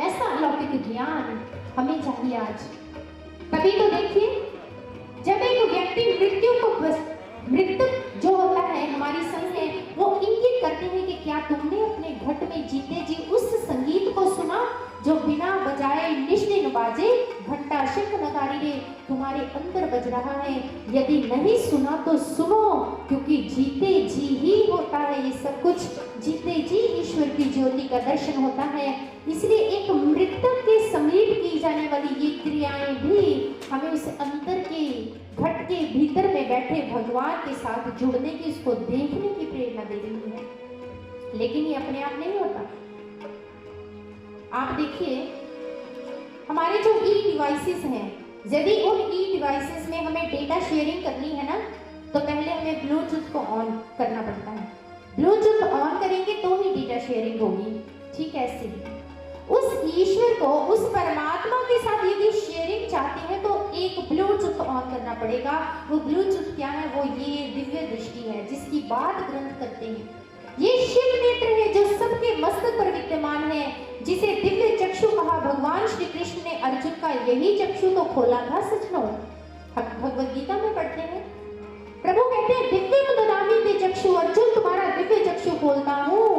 ऐसा अलौकिक ज्ञान हमें चाहिए आज। तभी तो देखिए जब एक व्यक्ति मृत्यु जो होता है, हमारी संस्कृति वो इंगित करते हैं कि क्या तुमने अपने घट में जीते जी उस संगीत को सुना जो बिना बजाए निष्दिन बाजे घंटा शंख नगारी रे तुम्हारे अंदर बज रहा है। यदि नहीं सुना तो सुनो, क्योंकि जीते जी ही होता है ये सब कुछ, जीते जी ईश्वर की ज्योति का दर्शन होता है। इसलिए एक मृतक के समीप की जाने वाली ये क्रियाएं भी हमें उस अंदर के घट के भीतर में बैठे भगवान के साथ जुड़ने की, उसको देखने की प्रेरणा दे रही है। लेकिन ये अपने आप नहीं होता। आप देखिए, हमारे जो ई डिवाइसेस हैं, यदि उन ई डिवाइसेस में हमें डेटा शेयरिंग करनी है ना, तो पहले हमें ब्लूटूथ को ऑन करना पड़ता है। ब्लूटूथ ऑन करेंगे तो ही डेटा शेयरिंग होगी। ठीक है, ऐसे ही उस ईश्वर को, उस परमात्मा के साथ यदि शेयरिंग चाहते हैं तो एक ब्लूटूथ ऑन करना पड़ेगा। वो ब्लूटूथ क्या है? वो ये दिव्य दृष्टि है जिसकी बात ग्रंथ करते हैं। ये शिव नेत्र है जो सबके मस्तक पर विद्यमान है, जिसे दिव्य चक्षु कहा। भगवान श्री कृष्ण ने अर्जुन का यही चक्षु तो खोला था सजनों। भगवद गीता में पढ़ते हैं, प्रभु कहते हैं दिव्यम ददामि ते चक्षु, अर्जुन तुम्हारा दिव्य चक्षु खोलता हूँ।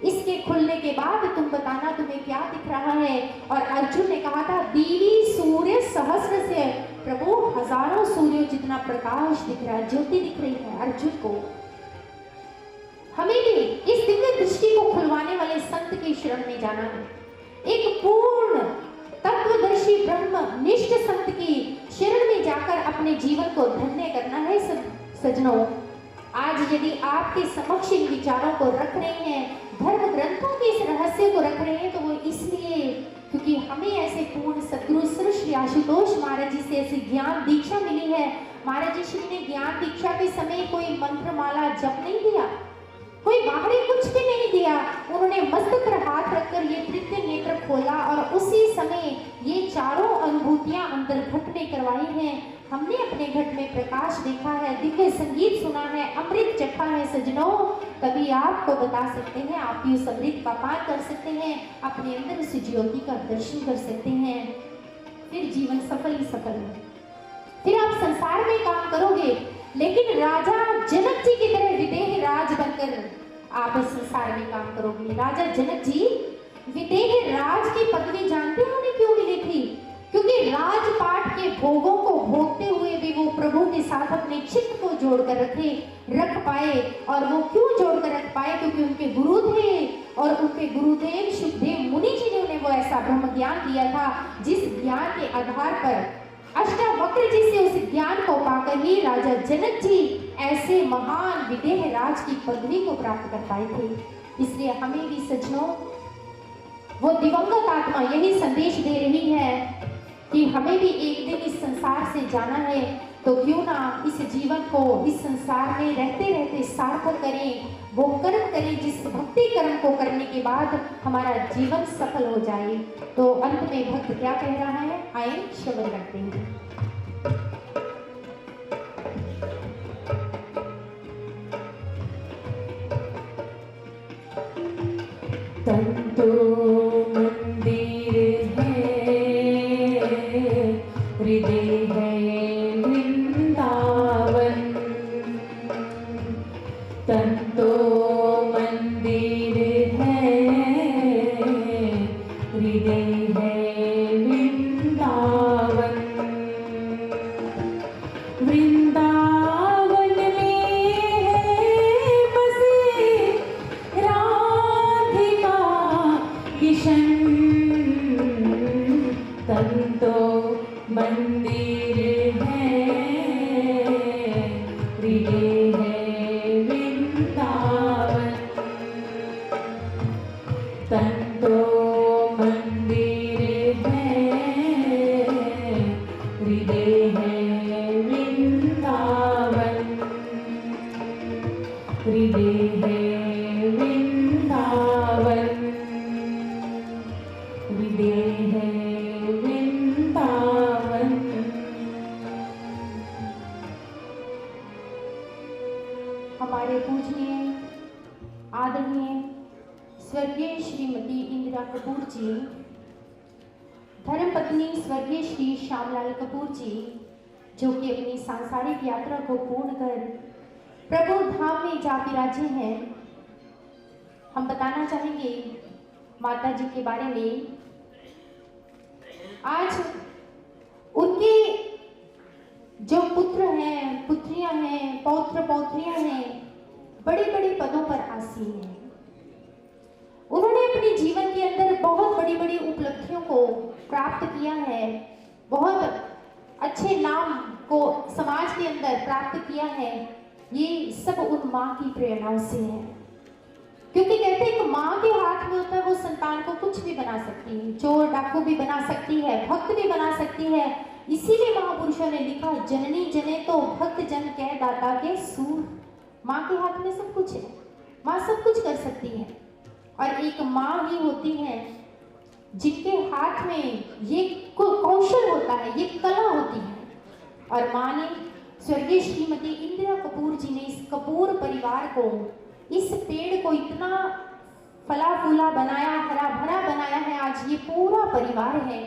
इसके खुलने के बाद तुम बताना तुम्हें क्या दिख रहा है। और अर्जुन ने कहा था दीवी सूर्य सहस्र से, प्रभु हजारों सूर्यों जितना प्रकाश दिख रहा है, ज्योति दिख रही है अर्जुन को। हमें भी इस दिव्य दृष्टि को खुलवाने वाले संत की शरण में जाना है। एक पूर्ण तत्वदर्शी ब्रह्म निष्ठ संत की शरण में जाकर अपने जीवन को धन्य करना है। सजनों, आज यदि आपके समक्ष इन विचारों को रख रहे हैं, धर्म ग्रंथों के इस रहस्य को रख रहे हैं, तो वो इसलिए क्योंकि हमें ऐसे पूर्ण सद्गुरु श्री आशुतोष महाराज जी से ऐसी ज्ञान दीक्षा मिली है। महाराज जी श्री ने ज्ञान दीक्षा के समय कोई मंत्रमाला जप नहीं दिया, कोई बाहरी कुछ भी नहीं दिया। उन्होंने मस्तक पर हाथ रखकर ये तृतीय नेत्र खोला और उसी समय ये चारों अनुभूतियां अंदर घट में करवाई हैं। हमने अपने घट में प्रकाश देखा है, दिव्य संगीत सुना है, अमृत चखा है। सजनों, कभी आपको बता सकते हैं, आप भी उस अमृत का पान कर सकते हैं, अपने अंदर उस ज्योति का दर्शन कर सकते हैं। फिर जीवन सफल ही सफल है। फिर आप संसार में काम करोगे, लेकिन राजा जनक जी की तरह विदेह राज बनकर आप इस संसार में काम करोगे। राजा जनक जी विदेह राज की पदवी जानते हैं उन्हें क्यों मिली थी? क्योंकि राजपाट के भोगों को भोगते हुए भी वो प्रभु के साथ अपने चित्त को जोड़कर रख पाए। और वो क्यों जोड़कर रख पाए? क्योंकि उनके गुरु थे और उनके गुरुदेव शुभदेव मुनि जी ने उन्हें वो ऐसा ब्रह्म ज्ञान दिया था, जिस ज्ञान के आधार पर अष्टावक्र जी से उस ज्ञान को पाकर ही राजा जनक जी ऐसे महान विदेह राज की पदवी को प्राप्त कर पाए थे। इसलिए हमें भी सजनों, वो दिवंगत आत्मा यही संदेश दे रही है कि हमें भी एक दिन इस संसार से जाना है, तो क्यों ना इस जीवन को इस संसार में रहते रहते सार्थक करें, वो कर्म करें जिस भक्ति कर्म को करने के बाद हमारा जीवन सफल हो जाए। तो अंत में भक्त क्या कह रहा है, आए श्रवण करते हैं। तंतो मंदिर है, हृदय है वृंदावन। तंतो मंदिर है, हृदय है वृंदावन। वृंदावन में है बसे राधिका किशन। तंतो मंदिर है, हृदय है वृंदावन। तंतो मंदिर है, हृदय है वृंदावन। हृदय है वृंदावन। हृदय है वृंदावन। हमारे पूजनीय आदरणीय स्वर्गीय श्रीमती इंदिरा कपूर जी, धर्मपत्नी स्वर्गीय श्री श्यामलाल कपूर जी, जो कि अपनी सांसारिक यात्रा को पूर्ण कर प्रभु धाम में जा विराजे हैं। हम बताना चाहेंगे माता जी के बारे में। आज उनके जो पुत्र हैं, पुत्रियां हैं, पौत्र पौत्रियां हैं, बड़े बड़े पदों पर आसीन हैं। उन्होंने अपने जीवन के अंदर बहुत बड़ी बड़ी उपलब्धियों को प्राप्त किया है, बहुत अच्छे नाम को समाज के अंदर प्राप्त किया है। ये सब उन माँ की प्रेरणाओं से है। क्योंकि कहते हैं एक माँ के हाथ में होता है, वो संतान को कुछ भी बना सकती है, चोर डाकू भी बना सकती है, भक्त भी बना सकती है। इसीलिए महापुरुषों ने लिखा, जननी जने तो भक्त जन कह दाता के सूर। माँ के हाथ में सब कुछ है, माँ सब कुछ कर सकती है। और एक माँ ही होती है जिनके हाथ में ये कौशल होता है, ये कला होती है। और माँ ने, स्वर्गीय श्रीमती इंदिरा कपूर जी ने इस कपूर परिवार को, इस पेड़ को इतना फला फूला बनाया, हरा भरा बनाया है। आज ये पूरा परिवार है,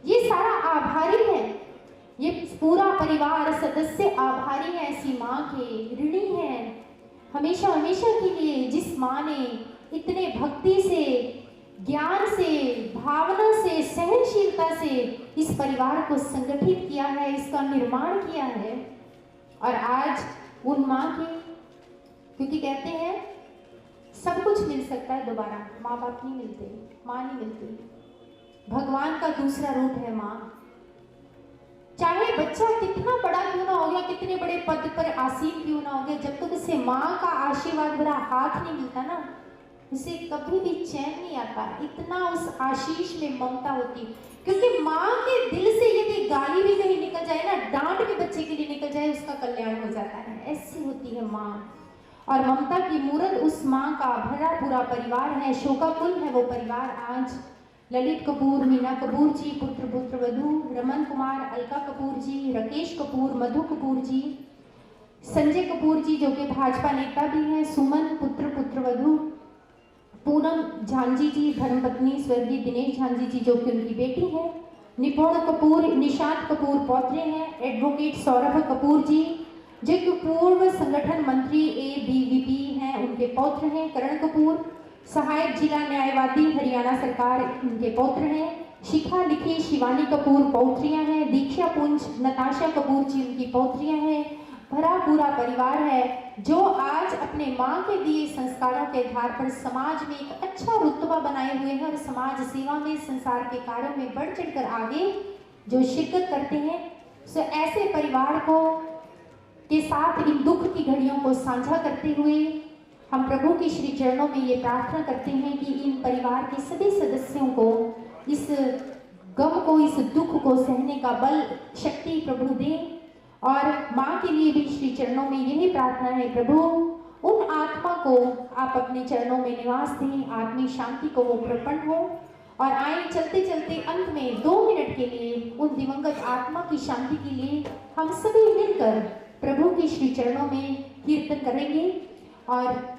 ये सारा आभारी है, ये पूरा परिवार सदस्य आभारी है ऐसी माँ के, ऋणी है हमेशा हमेशा के लिए, जिस माँ ने इतने भक्ति से, ज्ञान से, भावना से, सहनशीलता से इस परिवार को संगठित किया है, इसका निर्माण किया है। और आज उन माँ के, क्योंकि कहते हैं सब कुछ मिल सकता है दोबारा, माँ बाप नहीं मिलते, माँ नहीं मिलती। भगवान का दूसरा रूप है माँ। चाहे बच्चा कितना बड़ा क्यों ना हो गया, कितने बड़े पद पर आसीन क्यों ना हो गया, जब तक उसे माँ का आशीर्वाद भरा हाथ नहीं मिलता ना, उसे कभी भी चैन नहीं आता। इतना उस आशीष में ममता होती, क्योंकि माँ के दिल से यदि गाली भी कहीं निकल जाए ना, डांट भी बच्चे के लिए निकल जाए, उसका कल्याण हो जाता है। ऐसी होती है माँ। और ममता की मूरत उस माँ का भरा पूरा परिवार है, शोकाकुल है वो परिवार। आज ललित कपूर, मीना कपूर जी, पुत्र पुत्र वधू, रमन कुमार, अलका कपूर जी, राकेश कपूर, मधु कपूर जी, संजय कपूर जी जो कि भाजपा नेता भी हैं, सुमन पुत्र पुत्र वधू, पूनम झांझी जी धर्मपत्नी स्वर्गीय दिनेश झांझी जी जो कि उनकी बेटी है, निपुण कपूर, निशांत कपूर पौत्रे हैं, एडवोकेट सौरभ कपूर जी जो कि पूर्व संगठन मंत्री ABVP हैं, उनके पौत्र हैं, करण कपूर सहायक जिला न्यायवादी हरियाणा सरकार, उनके पौत्र हैं, शिखा लिखी शिवानी कपूर पौत्रियां हैं, दीक्षा पुंज नताशा कपूर जी उनकी पौत्रियां हैं। भरा पूरा परिवार है जो आज अपने माँ के दिए संस्कारों के आधार पर समाज में एक अच्छा रुतबा बनाए हुए हैं और समाज सेवा में, संसार के कार्यों में बढ़ चढ़कर आगे जो शिरकत करते हैं। सो ऐसे परिवार को के साथ इन दुख की घड़ियों को साझा करते हुए हम प्रभु के श्री चरणों में ये प्रार्थना करते हैं कि इन परिवार के सभी सदस्यों को इस गम को, इस दुख को सहने का बल, शक्ति प्रभु दें। और माँ के लिए भी श्री चरणों में यही प्रार्थना है, प्रभु उन आत्मा को आप अपने चरणों में निवास दें, आत्मिक शांति को वो प्रपन्न हो। और आए चलते चलते अंत में 2 मिनट के लिए उन दिवंगत आत्मा की शांति के लिए हम सभी मिलकर प्रभु के श्री चरणों में कीर्तन करेंगे और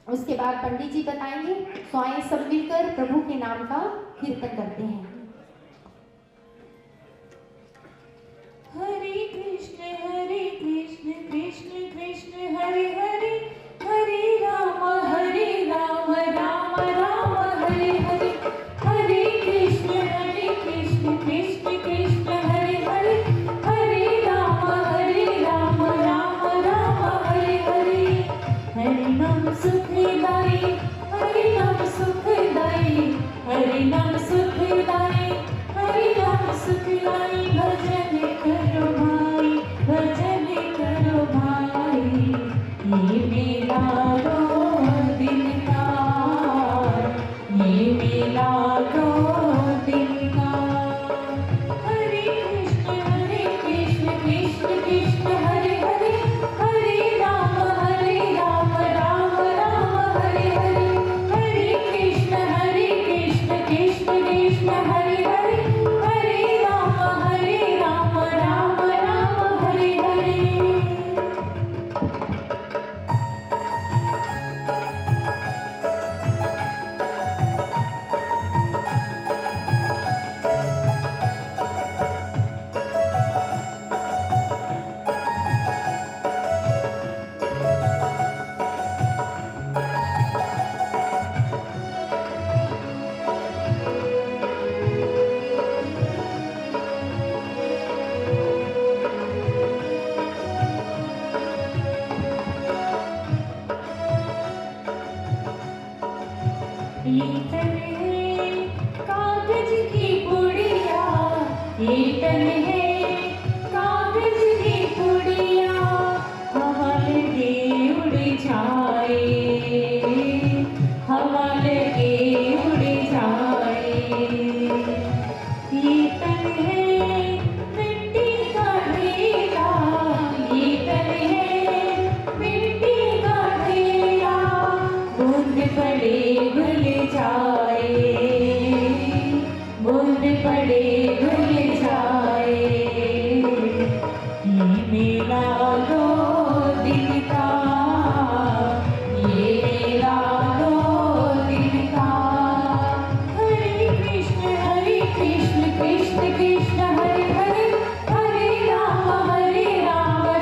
उसके बाद पंडित जी बताएंगे। तो आए सब मिलकर प्रभु के नाम का कीर्तन करते हैं। हरे कृष्ण कृष्ण कृष्ण हरे हरे, हरे राम राम राम हरे हरे, हरे कृष्ण कृष्ण कृष्ण हरे हरे, हरे राम राम राम हरे हरे। हरे नाम सुखदाई, हरे नाम सुखदाई, हरे नाम सुखदाई, हरे नाम सुखदाई। भजन करो भाई, भजन करो भाई, ये मेरा रो दिल का, ये मेरा रो दिल का। हरे कृष्ण कृष्ण कृष्ण हरे हरे, हरे राम राम राम हरे हरे, हरे कृष्ण कृष्ण कृष्ण हरे हरे, हरे राम राम राम हरे हरे। ये तन है कागज की पुड़िया, ये तन है कागज की पुड़िया, हवा लगे उड़ जाए, के उड़ जाए। ये तन है मिट्टी का ढेला, ये तन है मिट्टी का ढेला, बूंद पड़े घुल जाए, बूंद पड़े घुल जाए। ये मेरा दो दिन का, ये मेरा दो दिन का। हरे कृष्ण कृष्ण कृष्ण हरे हरे, हरे राम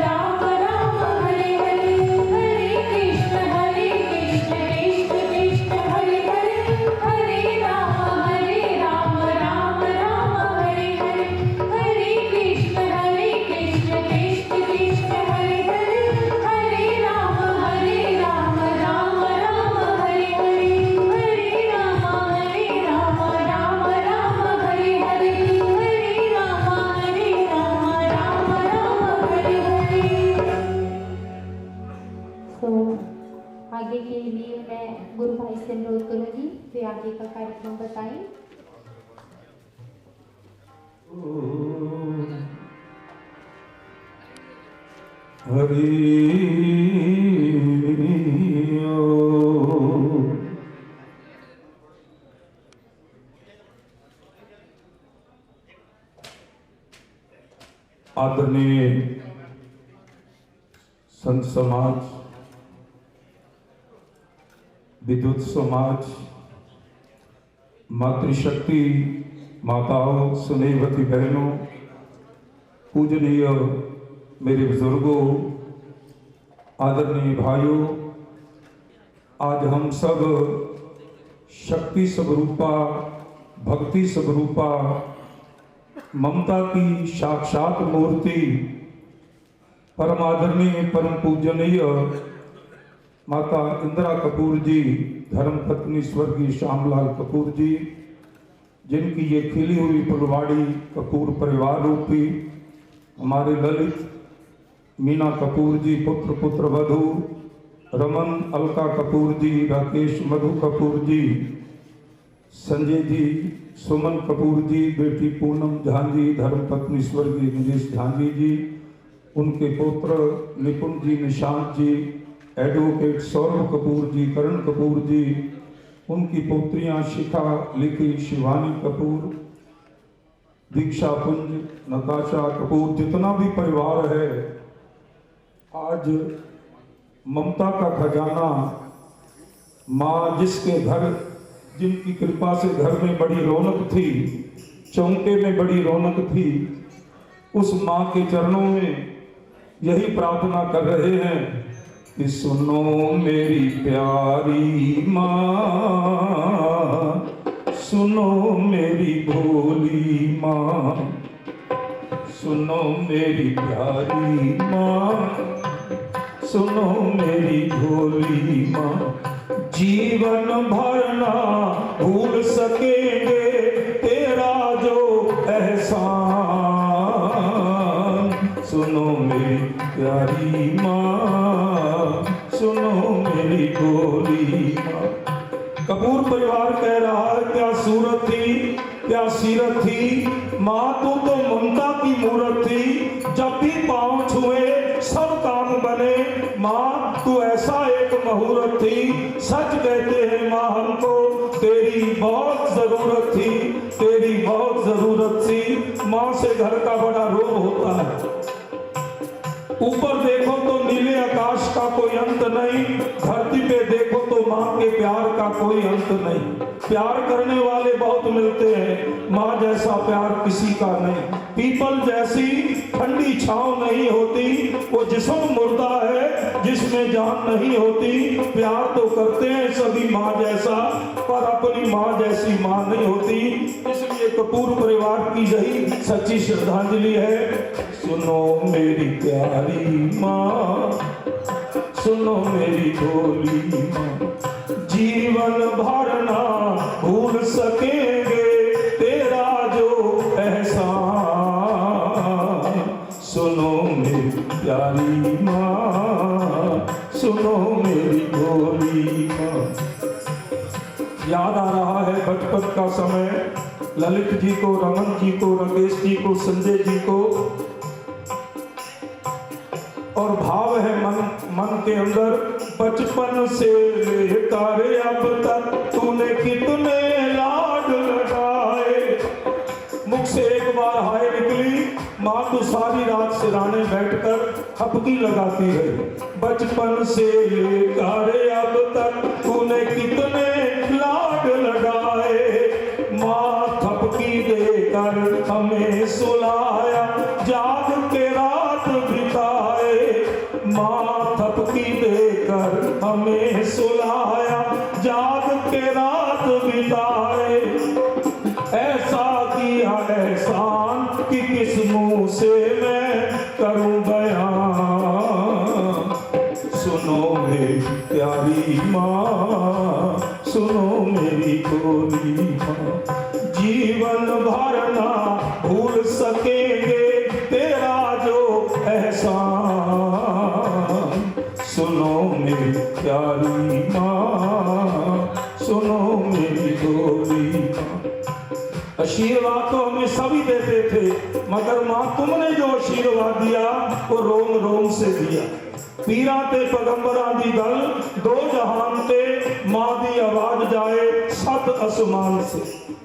राम राम हरे हरे। हरे कृष्ण कृष्ण कृष्ण हरे हरे, हरे राम राम राम हरे हरे। हरे कृष्ण कृष्ण कृष्ण हरे हरे, हरे राम राम राम हरे हरे। हरे राम राम हरे हरे, हरे राम राम हरे हरे। तो आगे के लिए मैं गुरु भाई से अनुरोध करूंगी वे आगे का कार्यक्रम बताएं। हरि ओम। आदरणीय संत समाज, विद्युत समाज, मातृशक्ति माताओं, स्नेहवती बहनों, पूजनीय मेरे बुजुर्गों, आदरणीय भाइयों, आज हम सब शक्ति स्वरूपा, भक्ति स्वरूपा, ममता की साक्षात मूर्ति, परम आदरणीय परम पूजनीय माता इंदिरा कपूर जी, धर्मपत्नी स्वर्गीय श्यामलाल कपूर जी, जिनकी ये खिली हुई फुलवाड़ी कपूर परिवार रूपी हमारे ललित मीना कपूर जी, पुत्र पुत्र वधू रमन अलका कपूर जी, राकेश मधु कपूर जी, संजय जी, सुमन कपूर जी, बेटी पूनम झांझी, धर्मपत्नी स्वर्गीय निदेश झांझी जी, उनके पुत्र निपुण जी, निशांत जी, एडवोकेट सौरभ कपूर जी, करण कपूर जी, उनकी पुत्रियां शिखा, लिखी, शिवानी कपूर, दीक्षा पुंज, नताशा कपूर, जितना भी परिवार है, आज ममता का खजाना माँ, जिसके घर, जिनकी कृपा से घर में बड़ी रौनक थी, चौके में बड़ी रौनक थी, उस माँ के चरणों में यही प्रार्थना कर रहे हैं कि सुनो मेरी प्यारी माँ, सुनो मेरी भोली माँ, सुनो मेरी प्यारी माँ, सुनो मेरी भोली माँ। जीवन भर ना भूल सकेंगे तेरा जो एहसान, सुनो मेरी प्यारी माँ, सुनो मेरी भोली माँ। कपूर परिवार कह रहा है, क्या सूरत थी, क्या सीरत थी, माँ तू तो ममता की मूरत थी, जब भी पाँव छुए सब काम बने, माँ तू ऐसा एक मुहूर्त थी, सच कहते हैं माँ हमको तेरी बहुत जरूरत थी, तेरी बहुत जरूरत थी। माँ से घर का बड़ा रोग होता है, ऊपर देखो तो नीले आकाश का कोई अंत नहीं, धरती पे देखो तो माँ के प्यार का कोई अंत नहीं। प्यार करने वाले बहुत मिलते हैं, माँ जैसा प्यार किसी का नहीं। पीपल जैसी ठंडी छांव नहीं होती, वो जिस्म मुर्दा है जिसमें जान नहीं होती। प्यार तो करते हैं सभी माँ जैसा, पर अपनी माँ जैसी माँ नहीं होती। इसलिए कपूर परिवार की यही सच्ची श्रद्धांजलि है। सुनो मेरी प्यारी माँ, सुनो मेरी भोली माँ, जीवन भर ना भूल सकेंगे तेरा जो एहसान, सुनो मेरी प्यारी माँ, सुनो मेरी भोली माँ। याद आ रहा है बचपन का समय, ललित जी को, रमन जी को, राकेश जी को, संजय जी को, और भाव है मन के अंदर, बचपन से लेकर अब तक तूने कितने लाड लगाए। मुख से एक बार हाय निकली, माँ तो सारी रात सिराने बैठकर हपकी लगाती है। बचपन से लेकर अब तक तूने कितने लाड लगाए, माँ थपकी देकर हमें सुलाया, जाग के रात बिताए। माँ थपकी देकर हमें सुलाया, जाग के रात बिताए। ऐसा किया एहसान कि किस मुंह से मैं करूं बयान। सुनो मेरी प्यारी माँ, सुनो मेरी गोरी माँ, जीवन भर ना भूल सकेंगे तेरा जो एहसान। सुनो मेरी प्यारी माँ, सुनो मेरी गोरी माँ। आशीर्वाद तो हमें सभी देते थे, मगर माँ तुमने जो आशीर्वाद दिया वो रोम रोम से दिया। पीरा ते पैगंबरां दी गल, दो जहान ते माँ दी आवाज जाए सत आसमान से।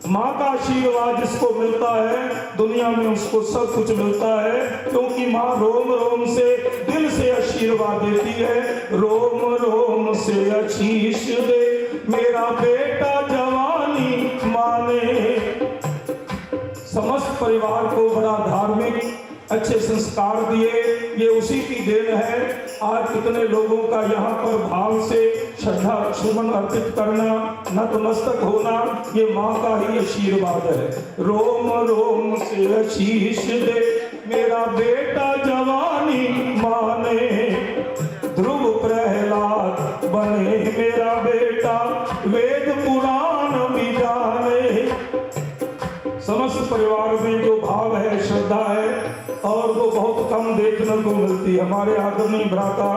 माँ का आशीर्वाद जिसको मिलता है दुनिया में उसको सब कुछ मिलता है, क्योंकि माँ रोम रोम से, दिल से आशीर्वाद देती है। रोम रोम से आशीष दे मेरा बेटा जवानी माँ ने। समस्त परिवार को बड़ा धार्मिक अच्छे संस्कार दिए, ये उसी की देन है। आज कितने लोगों का यहाँ पर भाव से श्रद्धा सुमन अर्पित करना, नतमस्तक होना, ये माँ का ही आशीर्वाद है। रोम रोम से आशीष दे मेरा बेटा जवानी माँ ने। ध्रुव प्रहलाद बने मेरा बेटा, वेद पुराण भी जाने। समस्त परिवार में जो भाव है, श्रद्धा है, और वो बहुत कम देखने को मिलती है। हमारे आदरणीय भ्राता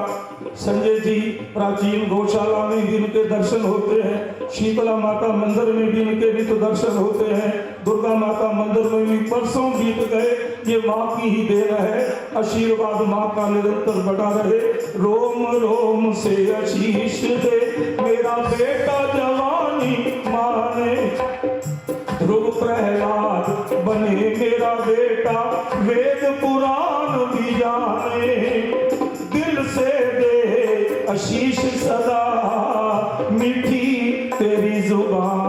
संजय जी प्राचीन गौशाला में भी इनके दर्शन होते हैं, शीतला माता मंदिर में भी इनके नित्य दर्शन होते हैं, दुर्गा माता मंदिर में भी परसों बीत गए। ये माँ की ही देन है। आशीर्वाद माँ का निरंतर बना रहे। रोम रोम से आशीष दे मेरा बेटा जवानी माँ ने। ध्रुव प्रहलाद बने मेरा बेटा, वेद पुराण भी जाने। दिल से दे आशीष सदा मीठी तेरी जुबान।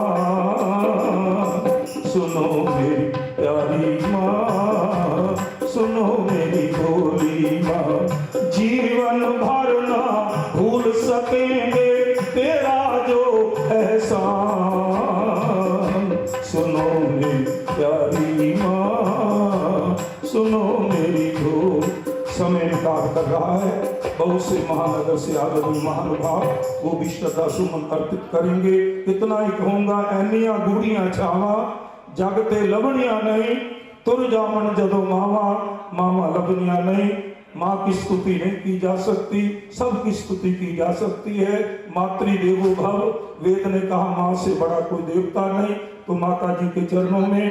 सुनो मेरी प्यारी माँ, सुनो मेरी भोली माँ, जीवन भर ना भूल सकेंगे तेरा जो एहसान। सुनो मेरी प्यारी माँ, सुनो मेरी धूप। समय निकाल कर रहा है, बहुत से महानगर से आदरणीय महानुभाव वो भी श्रद्धा सुमन अर्पित करेंगे। इतना ही कहूँगा, ऐनिया गूढ़ियाँ छावा जगते लवनिया नहीं, तुर जामन जदों मावा मामा लवनिया नहीं। माँ की स्तुति नहीं की जा सकती, सबकी स्तुति की जा सकती है। मातृ देवो भव, वेद ने कहा माँ से बड़ा कोई देवता नहीं। तो माता जी के चरणों में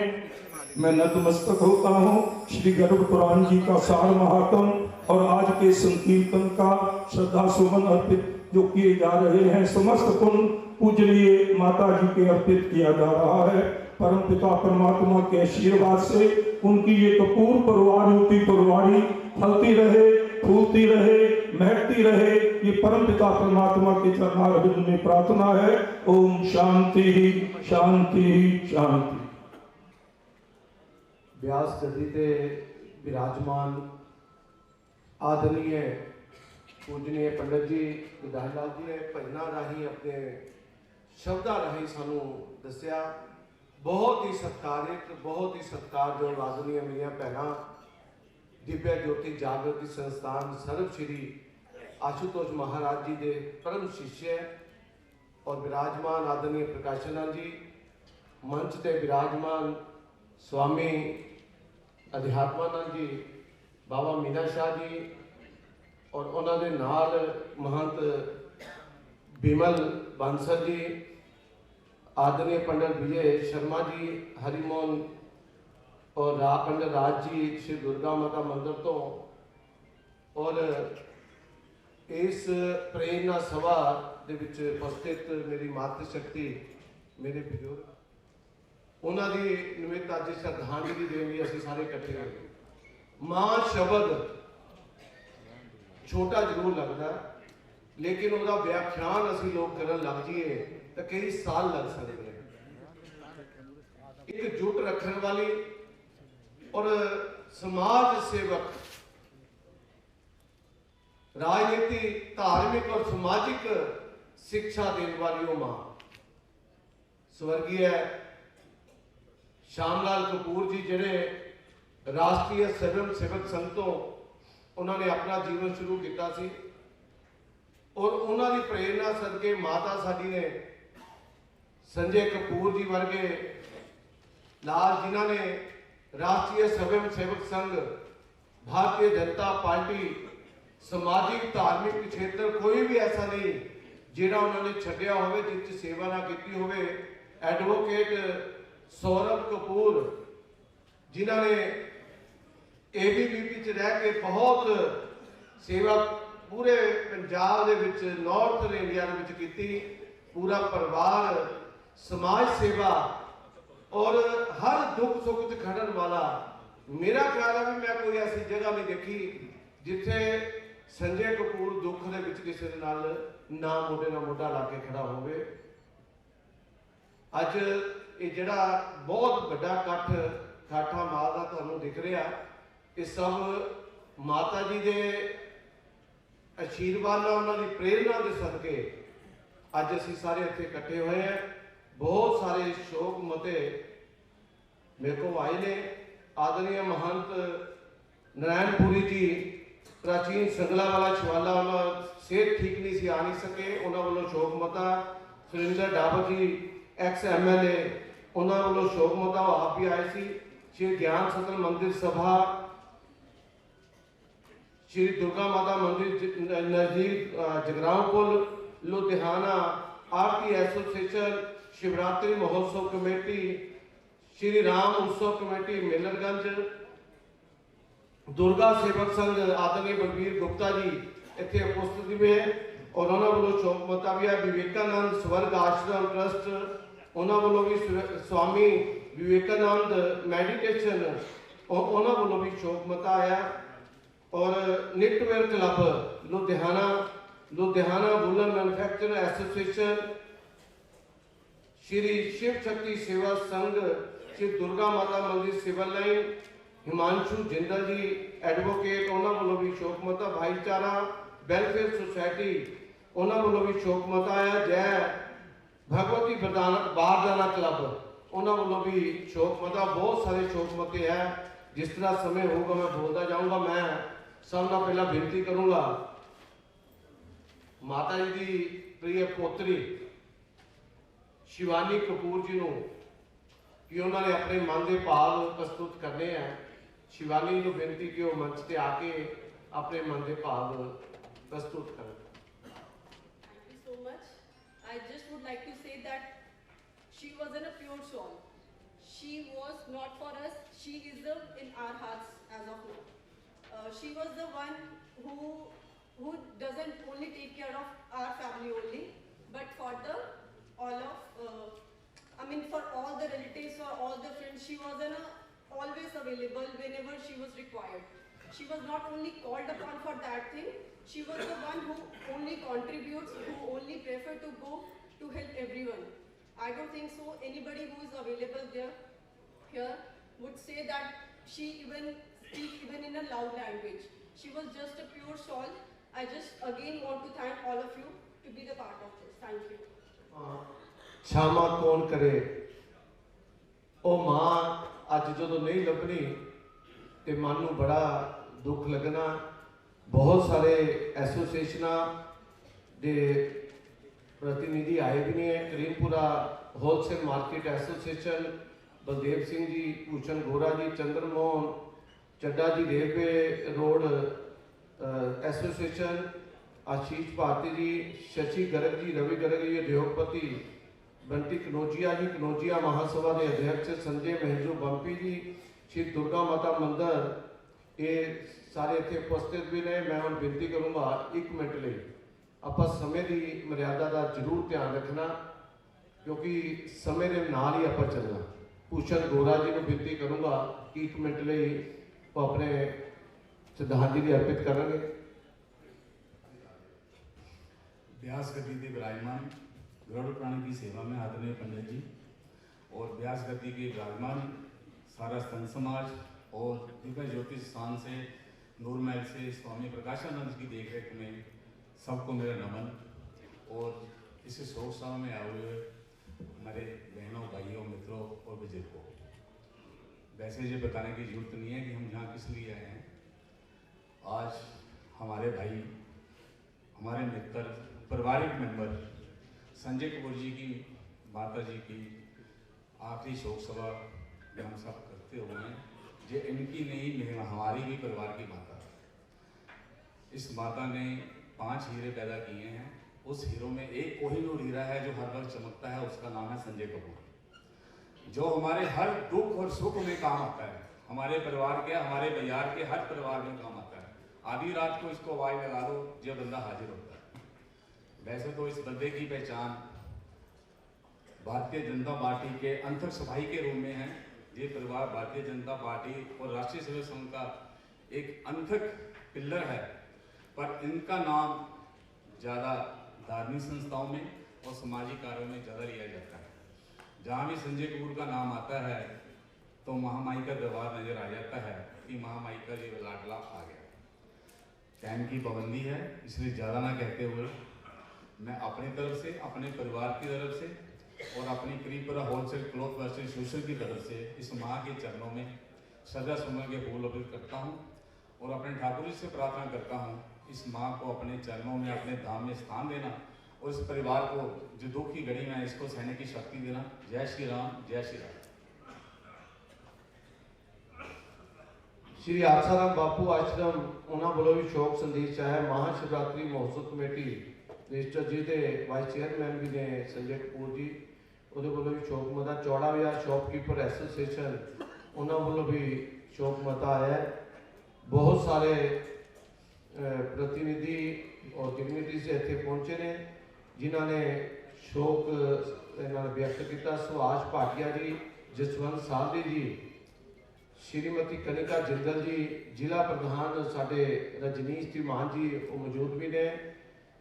मैं नतमस्तक होता हूँ। श्री गरुड़ पुराण जी का सार महात्म और आज के संकीर्तन का श्रद्धा सुमन अर्पित जो किए जा रहे हैं, समस्त पुण्य पूजनीय माता जी के अर्पित किया जा रहा है। परम पिता परमात्मा के आशीर्वाद से उनकी ये कपूर परवारी परवारी फलती रहे, फूलती रहे, महकती रहे, ये परम पिता परमात्मा के चरणारविंद में प्रार्थना है। ओम शांति शांति शांति। व्यास गद्दी ते विराजमान आदरणीय पूजनीय पंडित जी विधायक लाल जी ने भजना राही अपने शब्दां राही सानू दस्या। बहुत ही सत्कारित, बहुत ही सत्कारयोग आदरणीय मेरियां भैणां दिव्य ज्योति जागृति संस्थान सर्व श्री आशुतोष महाराज जी के परम शिष्य और विराजमान आदरणीय प्रकाशनानंद जी, मंच पे विराजमान स्वामी अध्यात्मानंद जी, बाबा मीना शाह जी और उन्होंने नाल महंत बिमल बांसल जी, आदरणीय पंडित विजय शर्मा जी हरिमोहन और पंडित राज जी श्री दुर्गा माता मंदिर तो और इस प्रेरणा सभा ਦੇ ਵਿੱਚ ਉਪਸਥਿਤ ਮੇਰੀ ਮਾਤृ ਸ਼ਕਤੀ ਮੇਰੇ ਬਜ਼ੁਰਗ ਉਹਨਾਂ ਦੀ ਨਿਮਿਤ ਅੱਜ ਸ਼ਰਧਾਂਜਲੀ ਦੇਣ ਲਈ ਅਸੀਂ ਸਾਰੇ ਇਕੱਠੇ ਹੋਏ। ਮਾਂ ਸ਼ਬਦ ਛੋਟਾ ਜ਼ਰੂਰ ਲੱਗਦਾ ਲੇਕਿਨ ਉਹਦਾ ਵਿਆਖਿਆਨ ਅਸੀਂ ਲੋਕ ਕਰਨ ਲੱਗ ਜਾਈਏ ਤਾਂ ਕਈ ਸਾਲ ਲੱਗ ਸਕਦੇ ਹਨ। ਇੱਕ ਜੁਟ ਰੱਖਣ ਵਾਲੀ ਔਰ ਸਮਾਜ ਸੇਵਕ राजनीति धार्मिक और सामाजिक शिक्षा देने वाली वो मां स्वर्गीय श्यामलाल कपूर जी जिहड़े राष्ट्रीय स्वयं सेवक संघ तो उन्होंने अपना जीवन शुरू किया सी और उन्होंने प्रेरणा सदके माता साडी ने संजय कपूर जी वर्गे लाल जिन्होंने राष्ट्रीय स्वयं सेवक संघ भारतीय जनता पार्टी समाजिक धार्मिक क्षेत्र कोई भी ऐसा नहीं जिहड़ा उन्होंने छड्डिया होवे जिस सेवा ना की होवे। एडवोकेट सौरभ कपूर जिन्होंने ABVP च रह के बहुत सेवा पूरे पंजाब दे विच नॉर्थ इंडिया दे विच कीती, पूरा परिवार समाज सेवा और हर दुख सुख च खड़न वाला। मेरा ख्याल है भी मैं कोई ऐसी जगह नहीं देखी जिथे संजय कपूर दुख दे विच किसी दे नाल ना मोढे नाल मोढा ला के खड़ा होवे। अज ये जिहड़ा बहुत वड्डा इकट्ठ काठा माल दा तुहानूं दिख रहा, ये सब माता जी दे आशीर्वाद नाल उन्हां दी प्रेरणा दे सदके अज असीं सारे इत्थे इकट्ठे होए हैं। बहुत सारे शोक मते मेरे को आए ने। आदरणीय महंत नारायणपुरी जी प्राचीन संगला वाला शिवाला उन्होंने सेहत ठीक नहीं सी, आ नहीं सके, उन्होंने वालों शोक मता। सुरिंदर डाबर जी एक्स MLA उन्होंने वालों शोक मता, वो आप भी आए सी। श्री ज्ञान सतन मंदिर सभा, श्री दुर्गा माता मंदिर नजदीक जगरांव पुल लुधियाना, आरती एसोसिएशन, शिवरात्रि महोत्सव कमेटी, श्री राम उत्सव कमेटी मेलरगंज, दुर्गा सेवक संघ आदरणीय बलबीर गुप्ता जी इतने उपस्थित हुए और उन्होंने वालों शोक मता भी है। विवेकानंद स्वर्ग आश्रम ट्रस्ट उन्होंने वालों भी स्वामी विवेकानंद मेडिटेशन उन्होंने वालों भी शोक मता आया। और knitwear club Ludhiana, Ludhiana woollen manufacture association, Shri Shiv Shakti Seva Sangh, Shri Durga Mata Mandir civil line, Himanshu Jindal ji advocate उन्होंने वालों भी शोक मता। भाईचारा वेलफेयर सोसाइटी उन्होंने वालों भी शोक मता आया। जय भगवती बारदाना क्लब उन्होंने वालों भी शोक मता। बहुत सारे शोक मते हैं। जिस तरह समय होगा मैं बोलता जाऊंगा। मैं सब ना पहला बेनती करूंगा माता जी की प्रिय पोत्री शिवानी कपूर जी को कि उन्होंने अपने मन के भाव प्रस्तुत करने हैं। शिवानी को बेनती कि वो मंच से आके अपने मन के भाव प्रस्तुत करें। Thank you so much. I just would like to say that she was in a pure soul. She was not for us. She is in our hearts as of now. She was the one who doesn't only take care of our family only, but for the all of for all the relatives, for all the friends. She was always available whenever she was required. She was not only called upon for that thing, she was the one who only contributes, who only prefer to go to help everyone. I don't think so anybody who is available here would say that she even speak even in a loud language. She was just a pure soul. I just again want to thank all of you to be the part of this. Thank you. क्षमा कौन करे ओ मां अज जो नहीं लभनी तो मन नूं बड़ा दुख लगना। बहुत सारे एसोसिएशना दे प्रतिनिधि आए भी नहीं है। Karimpura wholesale market association, Baldev Singh ji, Bhushan Gora ji, Chandramohan Chadda ji, railway road association, Ashish Bharti ji, Shashi Garg ji, Ravi Garg ji, उद्योगपति बंटी कनौजिया जी, कनौजिया महासभा के अध्यक्ष संजय महेंद्रू बंपी जी, श्री दुर्गा माता मंदिर, ये सारे इतने उपस्थित भी ने। मैं हम बेनती करूँगा 1 मिनट लिए आप समय की मर्यादा का जरूर ध्यान रखना, क्योंकि समय के नाल ही आप चलना। भूषण गोरा जी को बेनती करूँगा 1 मिनट लिए वो अपने श्रद्धांजलि अर्पित करेंगे। व्यास गद्दी के विराजमान गरुड़ प्राणी की सेवा में आदरणीय पंडित जी और व्यास गद्दी के विराजमान सारा संत समाज और दिव्य ज्योतिष स्थान से नूर महल से स्वामी प्रकाशानंद की देखरेख में सबको मेरा नमन। और इस शोक सभा में आए हुए हमारे बहनों, भाइयों, मित्रों और बुजुर्गों, वैसे ये बताने की जरूरत नहीं है कि हम यहाँ किस लिए आए हैं। आज हमारे भाई, हमारे मित्र, पारिवारिक मेंबर संजय कपूर जी की माता जी की आखिरी शोक सभा में हम सब करते हुए हैं। ये इनकी नहीं, हमारी भी परिवार की माता है। इस माता ने 5 हीरे पैदा किए हैं। उस हीरो में एक कोहिनूर हीरा है जो हर वक्त चमकता है, उसका नाम है संजय कपूर, जो हमारे हर दुख और सुख में काम आता है। हमारे परिवार के, हमारे परिवार के हर परिवार में काम आता है। आधी रात को इसको आवाज लगा दो, ये बंदा हाजिर होता है। वैसे तो इस बंदे की पहचान भारतीय जनता पार्टी के अंतर सफाई के रूप में है। ये परिवार भारतीय जनता पार्टी और राष्ट्रीय सेवक संघ का एक अंतक पिल्लर है, पर इनका नाम ज़्यादा धार्मिक संस्थाओं में और सामाजिक कार्यों में ज़्यादा लिया जाता है। जहाँ भी संजय कपूर का नाम आता है तो महामाई का व्यवहार नजर आ जाता है कि महामाई का ये लाडला आ गया। टाइम की पाबंदी है, इसलिए ज़्यादा ना कहते हुए मैं अपनी तरफ से, अपने परिवार की तरफ से और अपनी Karibpura wholesale cloth Vercel association की तरफ से इस माँ के चरणों में श्रद्धा सुमन के फूल अर्पित करता हूँ और अपने ठाकुर जी से प्रार्थना करता हूँ इस माँ को अपने चरणों में, अपने धाम में स्थान देना और इस परिवार को जो दुख की घड़ी में इसको सहने की शक्ति देना। जय श्री राम, जय श्री राम। श्री आसाराम बापू आश्रम उन्होंने वालों भी शोक संदेश आया। महाशिवरात्रि महोत्सव कमेटी रजिस्टर जी के वाइस चेयरमैन भी ने संजय कपूर जी, उहदे वालों भी शोक मता। चौड़ा बाजार शॉपकीपर एसोसिएशन उन्होंने वालों भी शोक मता आया। बहुत सारे प्रतिनिधि और डिग्निटी से इतने पहुंचे ने जिन्होंने शोक व्यक्त किया। सुभाष भाटिया जी, जसवंत साहदी जी, श्रीमती कनिका जिंदल जी, जिला प्रधान साडे रजनीश धीमान जी वो मौजूद भी ने,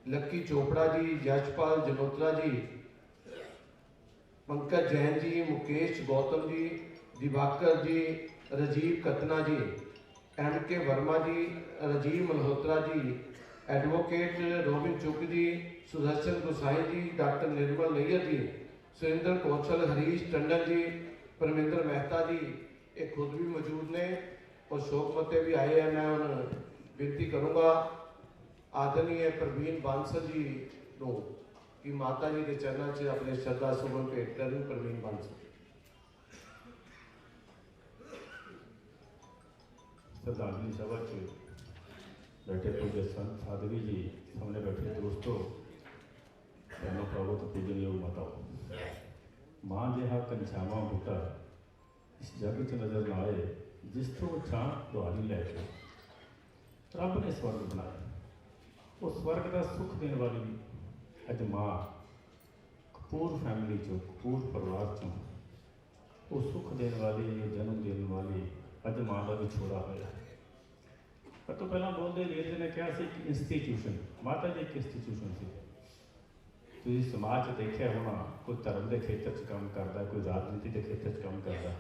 लक्की चोपड़ा जी, यशपाल जनोत्रा जी, पंकज जैन जी, मुकेश गौतम जी, दिवाकर जी, राजीव कतना जी, MK वर्मा जी, राजीव मल्होत्रा जी, एडवोकेट रोबिन चुक जी, सुदर्शन गोसाई जी, डॉक्टर निर्मल नैयर जी, सुरेंद्र कौशल, हरीश टंडन जी, परमिंदर मेहता जी, ये खुद भी मौजूद ने और शोक मते भी आए हैं। मैं उन विनती करूँगा आदरणीय प्रवीण बांसल जी को कि माता जी के चरणों से अपने श्रद्धा सुमन भेंट करें। प्रवीण बांसल। श्रद्धांजलि सभा से बैठे पूज्य संत साधवी जी, सामने बैठे दोस्तों, बहनों, प्रभु तो पूजन योग माताओं, मां जिहा कंछावा बूटा इस जग च नजर ना आए, जिस तो छां दुआरी लैके रब ने स्वर्ग बनाया। वो स्वर्ग का सुख देने वाली अज मां कपूर फैमिली चो, कपूर परिवार चो वो सुख देने वाली, जन्म देने वाली अज मां का विछोड़ा होया। पर तो पहला बोलते वीर जी ने कहा सी कि इंस्टीट्यूशन, माता जी एक इंस्टीट्यूशन सी। तुझे समाज देखिया होना, कोई धर्म के खेत्र च काम करता, कोई राजनीति के खेत्र च काम करता,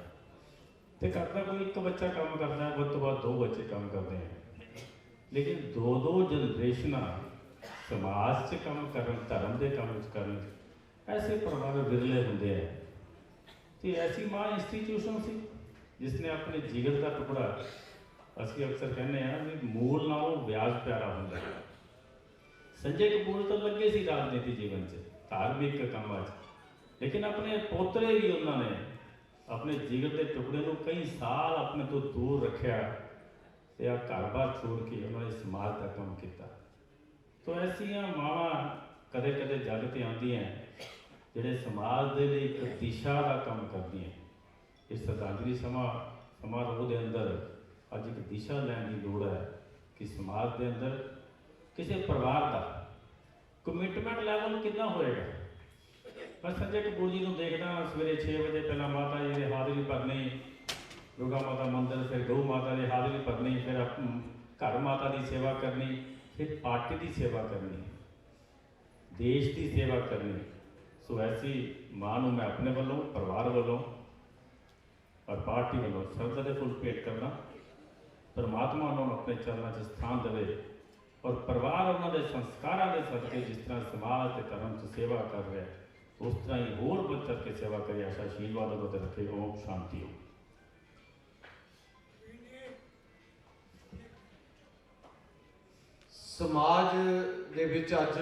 तो करता कोई एक बच्चा काम करता है, बहुत तो बाद 2 बच्चे काम करते हैं, लेकिन 2-2 जनरेशन समाज से काम कर, धर्म के काम कर, ऐसे परिवार विरले होंगे हैं। तो ऐसी माँ इंस्टीट्यूशन सी जिसने अपने जिगर का टुकड़ा, असी अक्सर कहने हैं भी मूल नालों व्याज प्यारा होंगे। संजय कपूर तो लगे सी राजनीति जीवन से, धार्मिक कामों, लेकिन अपने पोतरे भी उन्होंने अपने जिगर के टुकड़े को कई साल अपने तो दूर रखा, घर बार छोड़ के उन्होंने समाज का काम किया। तो ऐसिया मावां कदे कदे जग ते आंदियां ਜਿਹੜੇ ਸਮਾਜ ਦੇ ਲਈ ਇੱਕ ਦਿਸ਼ਾ ਦਾ ਕੰਮ ਕਰਦੀਆਂ। ਇਸ ਸ਼ਰਧਾਂਜਲੀ ਸਮਾਰੋਹ ਦੇ ਅੰਦਰ ਅੱਜ ਇੱਕ ਦਿਸ਼ਾ ਲੈਣ ਦੀ ਲੋੜ ਹੈ ਕਿ ਸਮਾਜ ਦੇ ਅੰਦਰ ਕਿਸੇ ਪਰਿਵਾਰ ਦਾ ਕਮਿਟਮੈਂਟ ਲੈਵਲ ਕਿੰਨਾ ਹੋਏਗਾ। ਮੈਂ ਸੰਜੇ ਕਪੂਰ ਜੀ ਨੂੰ ਦੇਖਦਾ ਸਵੇਰੇ 6 ਵਜੇ ਪਹਿਲਾਂ ਮਾਤਾ ਜੀ ਦੀ ਹਾਜ਼ਰੀ ਭਰਨੀ, ਦੁਰਗਾ ਮਾਤਾ ਮੰਦਿਰ, ਫਿਰ ਗਊ ਮਾਤਾ ਦੀ ਹਾਜ਼ਰੀ ਭਰਨੀ, ਫਿਰ ਘਰ ਮਾਤਾ ਦੀ ਸੇਵਾ ਕਰਨੀ, ਫਿਰ ਪਾਰਟੀ ਦੀ ਸੇਵਾ ਕਰਨੀ, ਦੇਸ਼ ਦੀ ਸੇਵਾ ਕਰਨੀ। ਸੋ ਐਸੀ ਮਾਂ ਨੂੰ ਮੈਂ ਆਪਣੇ ਵੱਲੋਂ, ਪਰਿਵਾਰ ਵੱਲੋਂ ਔਰ ਪਾਰਟੀ ਵੱਲੋਂ ਸ਼ਰਧਾ ਦੇ ਫੁੱਲ ਭੇਟ ਕਰਨਾ। ਪਰਮਾਤਮਾ ਉਹਨਾਂ ਨੂੰ ਆਪਣੇ ਚਰਨਾਂ 'ਚ ਸਥਾਨ ਦੇਵੇ ਔਰ ਪਰਿਵਾਰ ਉਹਨਾਂ ਦੇ ਸੰਸਕਾਰਾਂ ਦੇ ਸਦਕੇ ਜਿਸ ਤਰ੍ਹਾਂ ਸਮਾਜ ਤੇ ਧਰਮ 'ਚ ਸੇਵਾ ਕਰ ਰਿਹਾ ਉਸ ਤਰ੍ਹਾਂ ਹੀ ਹੋਰ ਵੱਧ ਚੜ੍ਹ ਕੇ ਸੇਵਾ ਕਰੇ। ਐਸਾ ਆਸ਼ੀਰਵਾਦ ਉਹਨਾਂ 'ਤੇ ਰੱਖੇ। ਓਮ ਸ਼ਾਂਤੀ ਹੋ। ਸਮਾਜ ਦੇ ਵਿੱਚ ਅੱਜ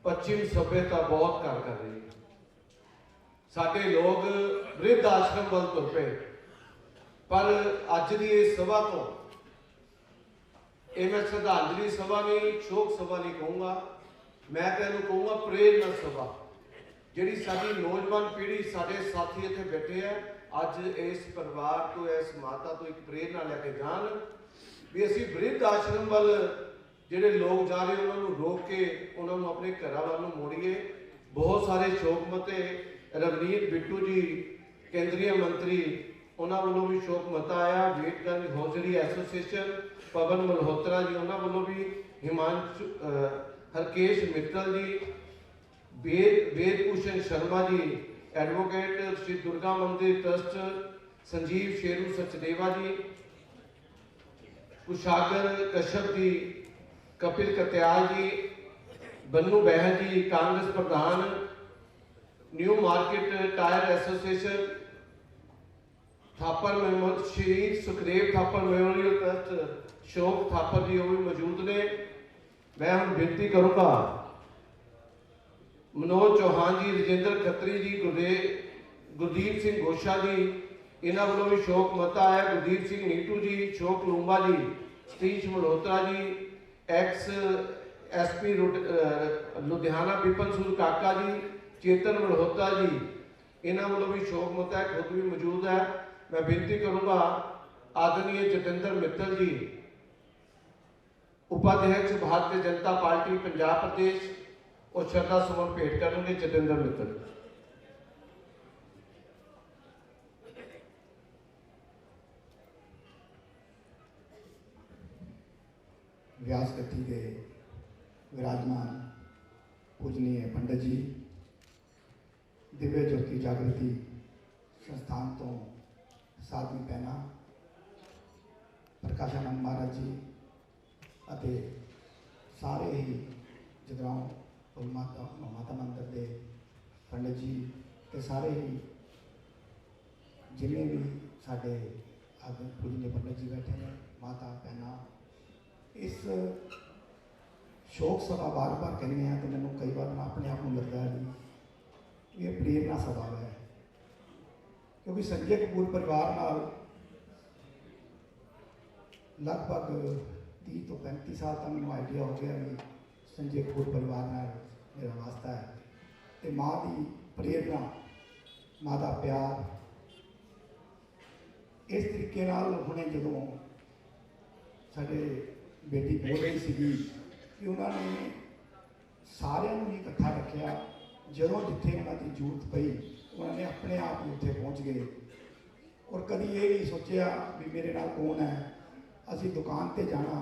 ਪੱਛਮੀ ਸੱਭਿਅਤਾ ਬਹੁਤ ਕਰ ਰਹੀ ਹੈ। ਸਾਡੇ ਲੋਕ ਬਿਰਧ ਆਸ਼ਰਮ ਵੱਲ ਤੁਰ ਪਏ, ਪਰ ਅੱਜ ਦੀ ਇਸ ਸਭਾ ਤੋਂ ਇਹ ਮੈਂ ਸ਼ਰਧਾਂਜਲੀ ਸਭਾ ਨਹੀਂ, ਸ਼ੋਕ ਸਭਾ ਨਹੀਂ ਕਹੂੰਗਾ, ਮੈਂ ਤਾਂ ਇਹਨੂੰ ਕਹੂੰਗਾ ਪ੍ਰੇਰਨਾ ਸਭਾ। ਜਿਹੜੀ ਸਾਡੀ ਨੌਜਵਾਨ ਪੀੜ੍ਹੀ, ਸਾਡੇ ਸਾਥੀ ਇੱਥੇ ਬੈਠੇ ਆ, ਅੱਜ ਇਸ ਪਰਿਵਾਰ ਤੋਂ, ਇਸ ਮਾਤਾ ਤੋਂ ਇੱਕ ਪ੍ਰੇਰਨਾ ਲੈ ਕੇ ਜਾਣ ਵੀ ਅਸੀਂ ਬਿਰਧ ਆਸ਼ਰਮ ਵੱਲ ਜਿਹੜੇ ਲੋਕ ਜਾ ਰਹੇ ਉਹਨਾਂ ਨੂੰ ਰੋਕ ਕੇ ਉਹਨਾਂ ਨੂੰ ਆਪਣੇ ਘਰਾਂ ਵੱਲ ਨੂੰ ਮੋੜੀਏ। ਬਹੁਤ ਸਾਰੇ ਸ਼ੋਕਮਤੇ, ਰਵਨੀਤ ਬਿੱਟੂ ਜੀ ਕੇਂਦਰੀ ਮੰਤਰੀ, ਉਹਨਾਂ ਵੱਲੋਂ ਵੀ ਸ਼ੋਕਮਤਾ ਆਇਆ। ਵੇਟਗੰਜ ਹੌਜ਼ਰੀ ਐਸੋਸੀਏਸ਼ਨ, ਪਵਨ ਮਲਹੋਤਰਾ ਜੀ ਉਹਨਾਂ ਵੱਲੋਂ ਵੀ, ਹਿਮਾਂਸ਼ੂ ਹਰਕੇਸ਼ ਮਿੱਤਲ ਜੀ, वेद भूषण शर्मा जी, एडवोकेट श्री दुर्गा मंदिर ट्रस्ट, संजीव शेरू सचदेवा जी, कुशागर कश्यप जी, कपिल कत्याल जी, बन्नू बहन जी, कांग्रेस प्रधान, new market tyre association, Thapar memorial, शहीद सुखदेव थापर मेमोरियल ट्रस्ट, शोक थापर जी वो भी मौजूद ने। मैं हम बेनती करूँगा मनोज चौहान जी, रजिंदर खत्री जी, गुरदीप सिंह गोशा जी, इन्हों वालों भी शोक मता है। गुरदीप सिंह नीटू जी, शोक लूंबा जी, सतीश मल्होत्रा जी, एक्स SP लुधियाना बिपन सूद काका जी, चेतन मल्होत्रा जी, इन्हों वालों भी शोक मता है, खुद भी मौजूद है। मैं बेनती करूँगा आदरणीय जतिंदर मित्तल जी, उपाध्यक्ष भारतीय जनता पार्टी पंजाब प्रदेश, और श्रद्धा सुमन भेंट करेंगे जतिंदर मित्तल। व्यास गति के विराजमान पूजनीय पंडित जी, दिव्य ज्योति जागृति संस्थान तो साधवी पैना प्रकाशानंद महाराज जी ਅਤੇ ਸਾਰੇ ਹੀ जगराओं माता मंदिर के पंडित जी ते सारे ही जिन्हें भी साढ़े आदमी पूजनीय पंडित जी बैठे हैं, माता भैन, इस शोक सभा बार बार कहने हैं तो मैंने कई बार अपने आप को लगता है भी ये प्रेरणा सभा है, क्योंकि संजय कपूर परिवार नाल लगभग 30 तो 35 साल तक मैं आइडिया हो गया भी संजय कपूर परिवार नाल मेरा वास्ता है। तो माँ की प्रेरणा, माँ का प्यार, इस तरीके नाल हुणे जदों साडे बेटी बोल रही सी कि उन्होंने सारिਆਂ ਨੂੰ इकट्ठा रखा, जदों जिथे उन्होंने जरूरत पई उन्होंने अपने आप ही उत्थे पहुँच गए और कभी ये नहीं सोचा भी मेरे नाल कौन है, असी दुकान पर जाना,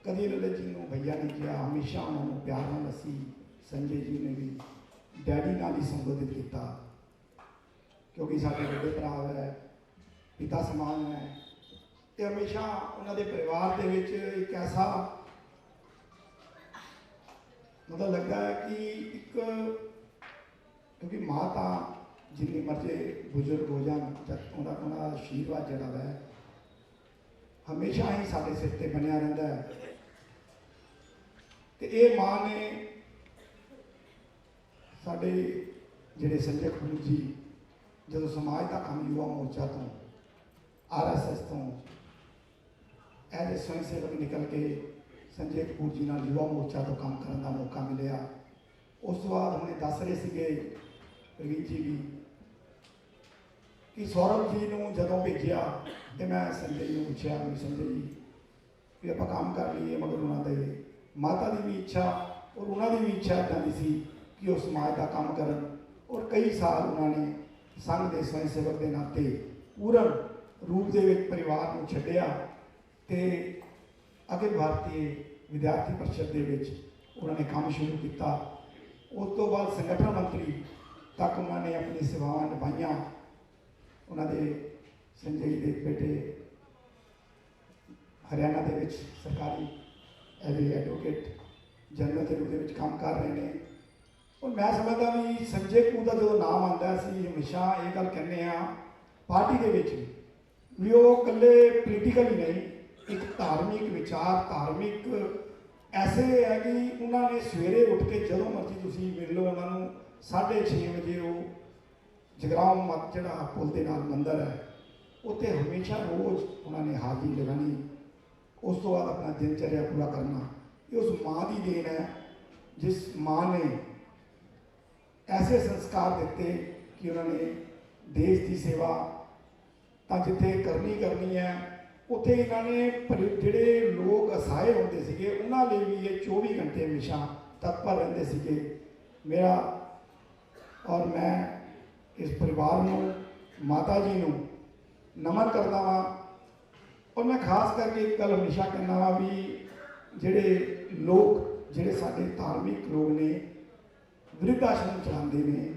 कभी ललित जी को भैया ने किया, हमेशा उन्होंने प्यार नाल असी संजय जी ने भी डैडी नाल ही संबोधित किया, क्योंकि साडे बड़े भरा है, पिता समान है। तो हमेशा उन्होंने परिवार के विच एक ऐसा मतलब लगता है कि एक, क्योंकि माँ तो जिन्नी मर्जी बुजुर्ग हो जान, उन्होंने आशीर्वाद जड़ा है हमेशा ही साडे सिर ते बनिया रहिंदा है। तो ये माँ ने साडे जिहड़े संजय कपूर जी जो समाज का काम युवा मोर्चा तो RSS तो एज ए स्वयं सेवक निकल के संजय कपूर जी नाल युवा मोर्चा तो काम करने का मौका मिलया, ਉਸ ਤੋਂ ਬਾਅਦ ਹੁਣੇ ਦੱਸ ਰਹੇ ਸੀਗੇ ਪ੍ਰਵੀਨ ਜੀ ਵੀ ਕਿ ਸੌਰਵ ਜੀ ਨੂੰ ਜਦੋਂ ਭੇਜਿਆ ਤੇ ਮੈਂ ਸੰਜੇ ਜੀ ਨੂੰ ਪੁੱਛਿਆ ਵੀ ਸੰਜੇ ਜੀ ਵੀ ਆਪਾਂ ਕੰਮ ਕਰ ਲਈਏ, ਮਗਰ ਉਹਨਾਂ ਦੇ ਮਾਤਾ ਦੀ ਵੀ ਇੱਛਾ ਔਰ ਉਹਨਾਂ ਦੀ ਵੀ ਇੱਛਾ ਇੱਦਾਂ ਦੀ ਸੀ ਕਿ ਉਹ ਸਮਾਜ ਦਾ ਕੰਮ ਕਰਨ, ਔਰ ਕਈ ਸਾਲ ਉਹਨਾਂ ਨੇ ਸੰਘ ਦੇ ਸਵੈ ਸੇਵਕ ਦੇ ਨਾਤੇ ਪੂਰਨ ਰੂਪ ਦੇ ਵਿੱਚ ਪਰਿਵਾਰ ਨੂੰ ਛੱਡਿਆ ਤੇ ਅਖਿਲ ਭਾਰਤੀ ਵਿਦਿਆਰਥੀ ਪਰਿਸ਼ਦ ਦੇ ਵਿੱਚ ਉਹਨਾਂ ਨੇ ਕੰਮ ਸ਼ੁਰੂ ਕੀਤਾ। ਉਸ ਤੋਂ ਬਾਅਦ ਸੰਗਠਨ ਮੰਤਰੀ ਤੱਕ ਉਹਨਾਂ ਨੇ ਆਪਣੀ ਸੇਵਾਵਾਂ ਨਿਭਾਈਆਂ। ਉਹਨਾਂ ਦੇ ਸੰਜੇ ਜੀ ਦੇ ਬੇਟੇ ਹਰਿਆਣਾ ਦੇ ਵਿੱਚ ਸਰਕਾਰੀ ਐਡਵੋਕੇਟ ਜਨਰਲ ਦੇ ਰੂਪ ਦੇ ਵਿੱਚ ਕੰਮ ਕਰ ਰਹੇ ਨੇ। ਔਰ ਮੈਂ ਸਮਝਦਾ ਵੀ ਸੰਜੇ ਕੂ ਦਾ ਜਦੋਂ ਨਾਮ ਆਉਂਦਾ ਸੀ ਹਮੇਸ਼ਾ ਇਹ ਗੱਲ ਕਹਿੰਦੇ ਆ ਪਾਰਟੀ ਦੇ ਵਿੱਚ ਵੀ ਉਹ ਇਕੱਲੇ ਪੋਲੀਟੀਕਲ ਹੀ ਨਹੀਂ, ਇੱਕ ਧਾਰਮਿਕ ਵਿਚਾਰ, ਧਾਰਮਿਕ ਐਸੇ ਹੈ ਕਿ ਉਹਨਾਂ ਨੇ ਸਵੇਰੇ ਉੱਠ ਕੇ ਜਦੋਂ ਮਰਜ਼ੀ ਤੁਸੀਂ ਮਿਲ ਲਓ ਉਹਨਾਂ ਨੂੰ 6:30 ਵਜੇ ਉਹ ਜਗਰਾਉਂ ਮੱਤ ਜਿਹੜਾ ਪੁਲ ਦੇ ਨਾਲ ਮੰਦਰ ਹੈ ਉੱਥੇ ਹਮੇਸ਼ਾ ਰੋਜ਼ ਉਹਨਾਂ ਨੇ ਹਾਜ਼ਰੀ ਲਗਾਉਣੀ। ਉਸ ਤੋਂ ਬਾਅਦ ਆਪਣਾ ਦਿਨਚਰਿਆ ਪੂਰਾ ਕਰਨਾ। ਇਹ ਉਸ ਮਾਂ ਦੀ ਦੇਣ ਹੈ ਜਿਸ ਮਾਂ ਨੇ ਐਸੇ ਸੰਸਕਾਰ ਦਿੱਤੇ ਕਿ ਉਹਨਾਂ ਨੇ ਦੇਸ਼ ਦੀ ਸੇਵਾ ਤਾਂ ਜਿੱਥੇ ਕਰਨੀ ਹੈ ਉੱਥੇ ਇਹਨਾਂ ਨੇ ਜਿਹੜੇ ਲੋਕ ਅਸਹਾਏ ਹੁੰਦੇ ਸੀਗੇ ਉਹਨਾਂ ਲਈ ਵੀ ਇਹ 24 ਘੰਟੇ ਹਮੇਸ਼ਾ ਤਤਪਰ ਰਹਿੰਦੇ ਸੀਗੇ। ਮੇਰਾ ਔਰ ਮੈਂ ਇਸ ਪਰਿਵਾਰ ਨੂੰ, ਮਾਤਾ ਜੀ ਨੂੰ ਨਮਨ ਕਰਦਾ ਵਾਂ। ਔਰ ਮੈਂ ਖਾਸ ਕਰਕੇ ਇੱਕ ਗੱਲ ਹਮੇਸ਼ਾ ਕਹਿੰਦਾ ਵਾਂ ਵੀ ਜਿਹੜੇ ਸਾਡੇ ਧਾਰਮਿਕ ਲੋਕ ਨੇ ਵਿਰਧ ਆਸ਼ਰਮ ਚਲਾਉਂਦੇ ਨੇ,